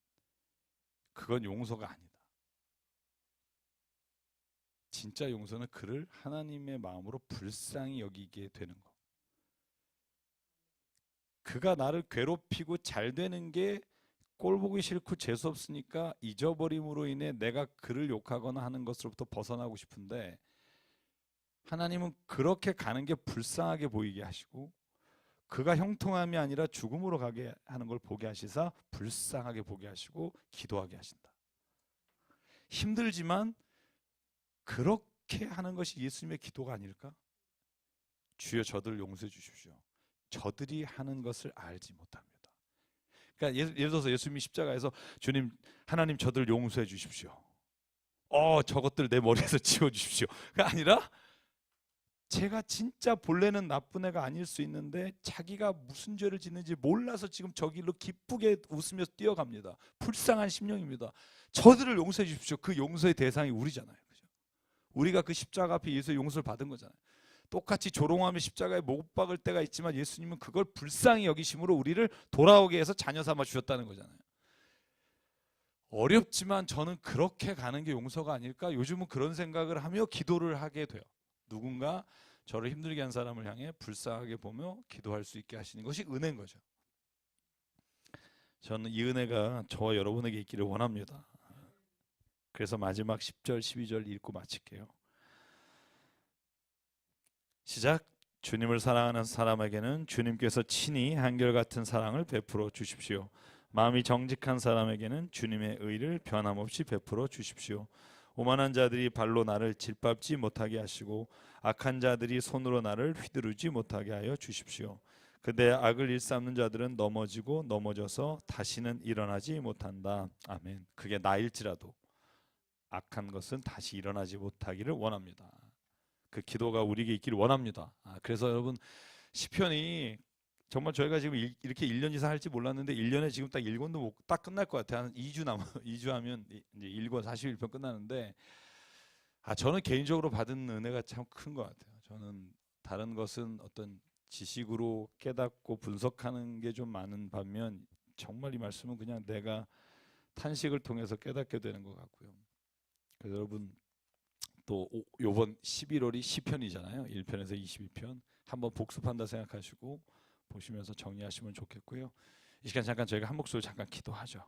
그건 용서가 아니다. 진짜 용서는 그를 하나님의 마음으로 불쌍히 여기게 되는 것. 그가 나를 괴롭히고 잘 되는 게 꼴 보기 싫고 재수 없으니까 잊어버림으로 인해 내가 그를 욕하거나 하는 것으로부터 벗어나고 싶은데 하나님은 그렇게 가는 게 불쌍하게 보이게 하시고 그가 형통함이 아니라 죽음으로 가게 하는 걸 보게 하시사 불쌍하게 보게 하시고 기도하게 하신다. 힘들지만 그렇게 하는 것이 예수님의 기도가 아닐까? 주여 저들을 용서해 주십시오. 저들이 하는 것을 알지 못합니다. 그러니까 예를 들어서 예수님이 십자가에서 주님 하나님 저들 용서해 주십시오. 저것들 내 머리에서 지워 주십시오. 그게 아니라 제가 진짜 본래는 나쁜 애가 아닐 수 있는데 자기가 무슨 죄를 짓는지 몰라서 지금 저 길로 기쁘게 웃으며 뛰어갑니다. 불쌍한 심령입니다. 저들을 용서해 주십시오. 그 용서의 대상이 우리잖아요. 그죠? 우리가 그 십자가 앞에 예수의 용서를 받은 거잖아요. 똑같이 조롱하며 십자가에 못 박을 때가 있지만 예수님은 그걸 불쌍히 여기심으로 우리를 돌아오게 해서 자녀 삼아 주셨다는 거잖아요. 어렵지만 저는 그렇게 가는 게 용서가 아닐까? 요즘은 그런 생각을 하며 기도를 하게 돼요. 누군가 저를 힘들게 한 사람을 향해 불쌍하게 보며 기도할 수 있게 하시는 것이 은혜인 거죠. 저는 이 은혜가 저와 여러분에게 있기를 원합니다. 그래서 마지막 10절, 12절 읽고 마칠게요. 시작. 주님을 사랑하는 사람에게는 주님께서 친히 한결같은 사랑을 베풀어 주십시오. 마음이 정직한 사람에게는 주님의 의를 변함없이 베풀어 주십시오. 오만한 자들이 발로 나를 짓밟지 못하게 하시고 악한 자들이 손으로 나를 휘두르지 못하게 하여 주십시오. 그대 악을 일삼는 자들은 넘어지고 넘어져서 다시는 일어나지 못한다. 아멘. 그게 나일지라도 악한 것은 다시 일어나지 못하기를 원합니다. 그 기도가 우리에게 있기를 원합니다. 그래서 여러분 시편이 정말 저희가 지금 이렇게 1년 이상 할지 몰랐는데 1년에 지금 딱 1권도 딱 끝날 것 같아요. 한 2주 남아 2주 하면 이제 1권 41편 끝나는데 저는 개인적으로 받은 은혜가 참 큰 것 같아요. 저는 다른 것은 어떤 지식으로 깨닫고 분석하는 게 좀 많은 반면 정말 이 말씀은 그냥 내가 탄식을 통해서 깨닫게 되는 것 같고요. 그래서 여러분 또 요번 11월이 시편이잖아요. 1편에서 22편 한번 복습한다 생각하시고 보시면서 정리하시면 좋겠고요. 이 시간 잠깐 저희가 한 목소리 잠깐 기도하죠.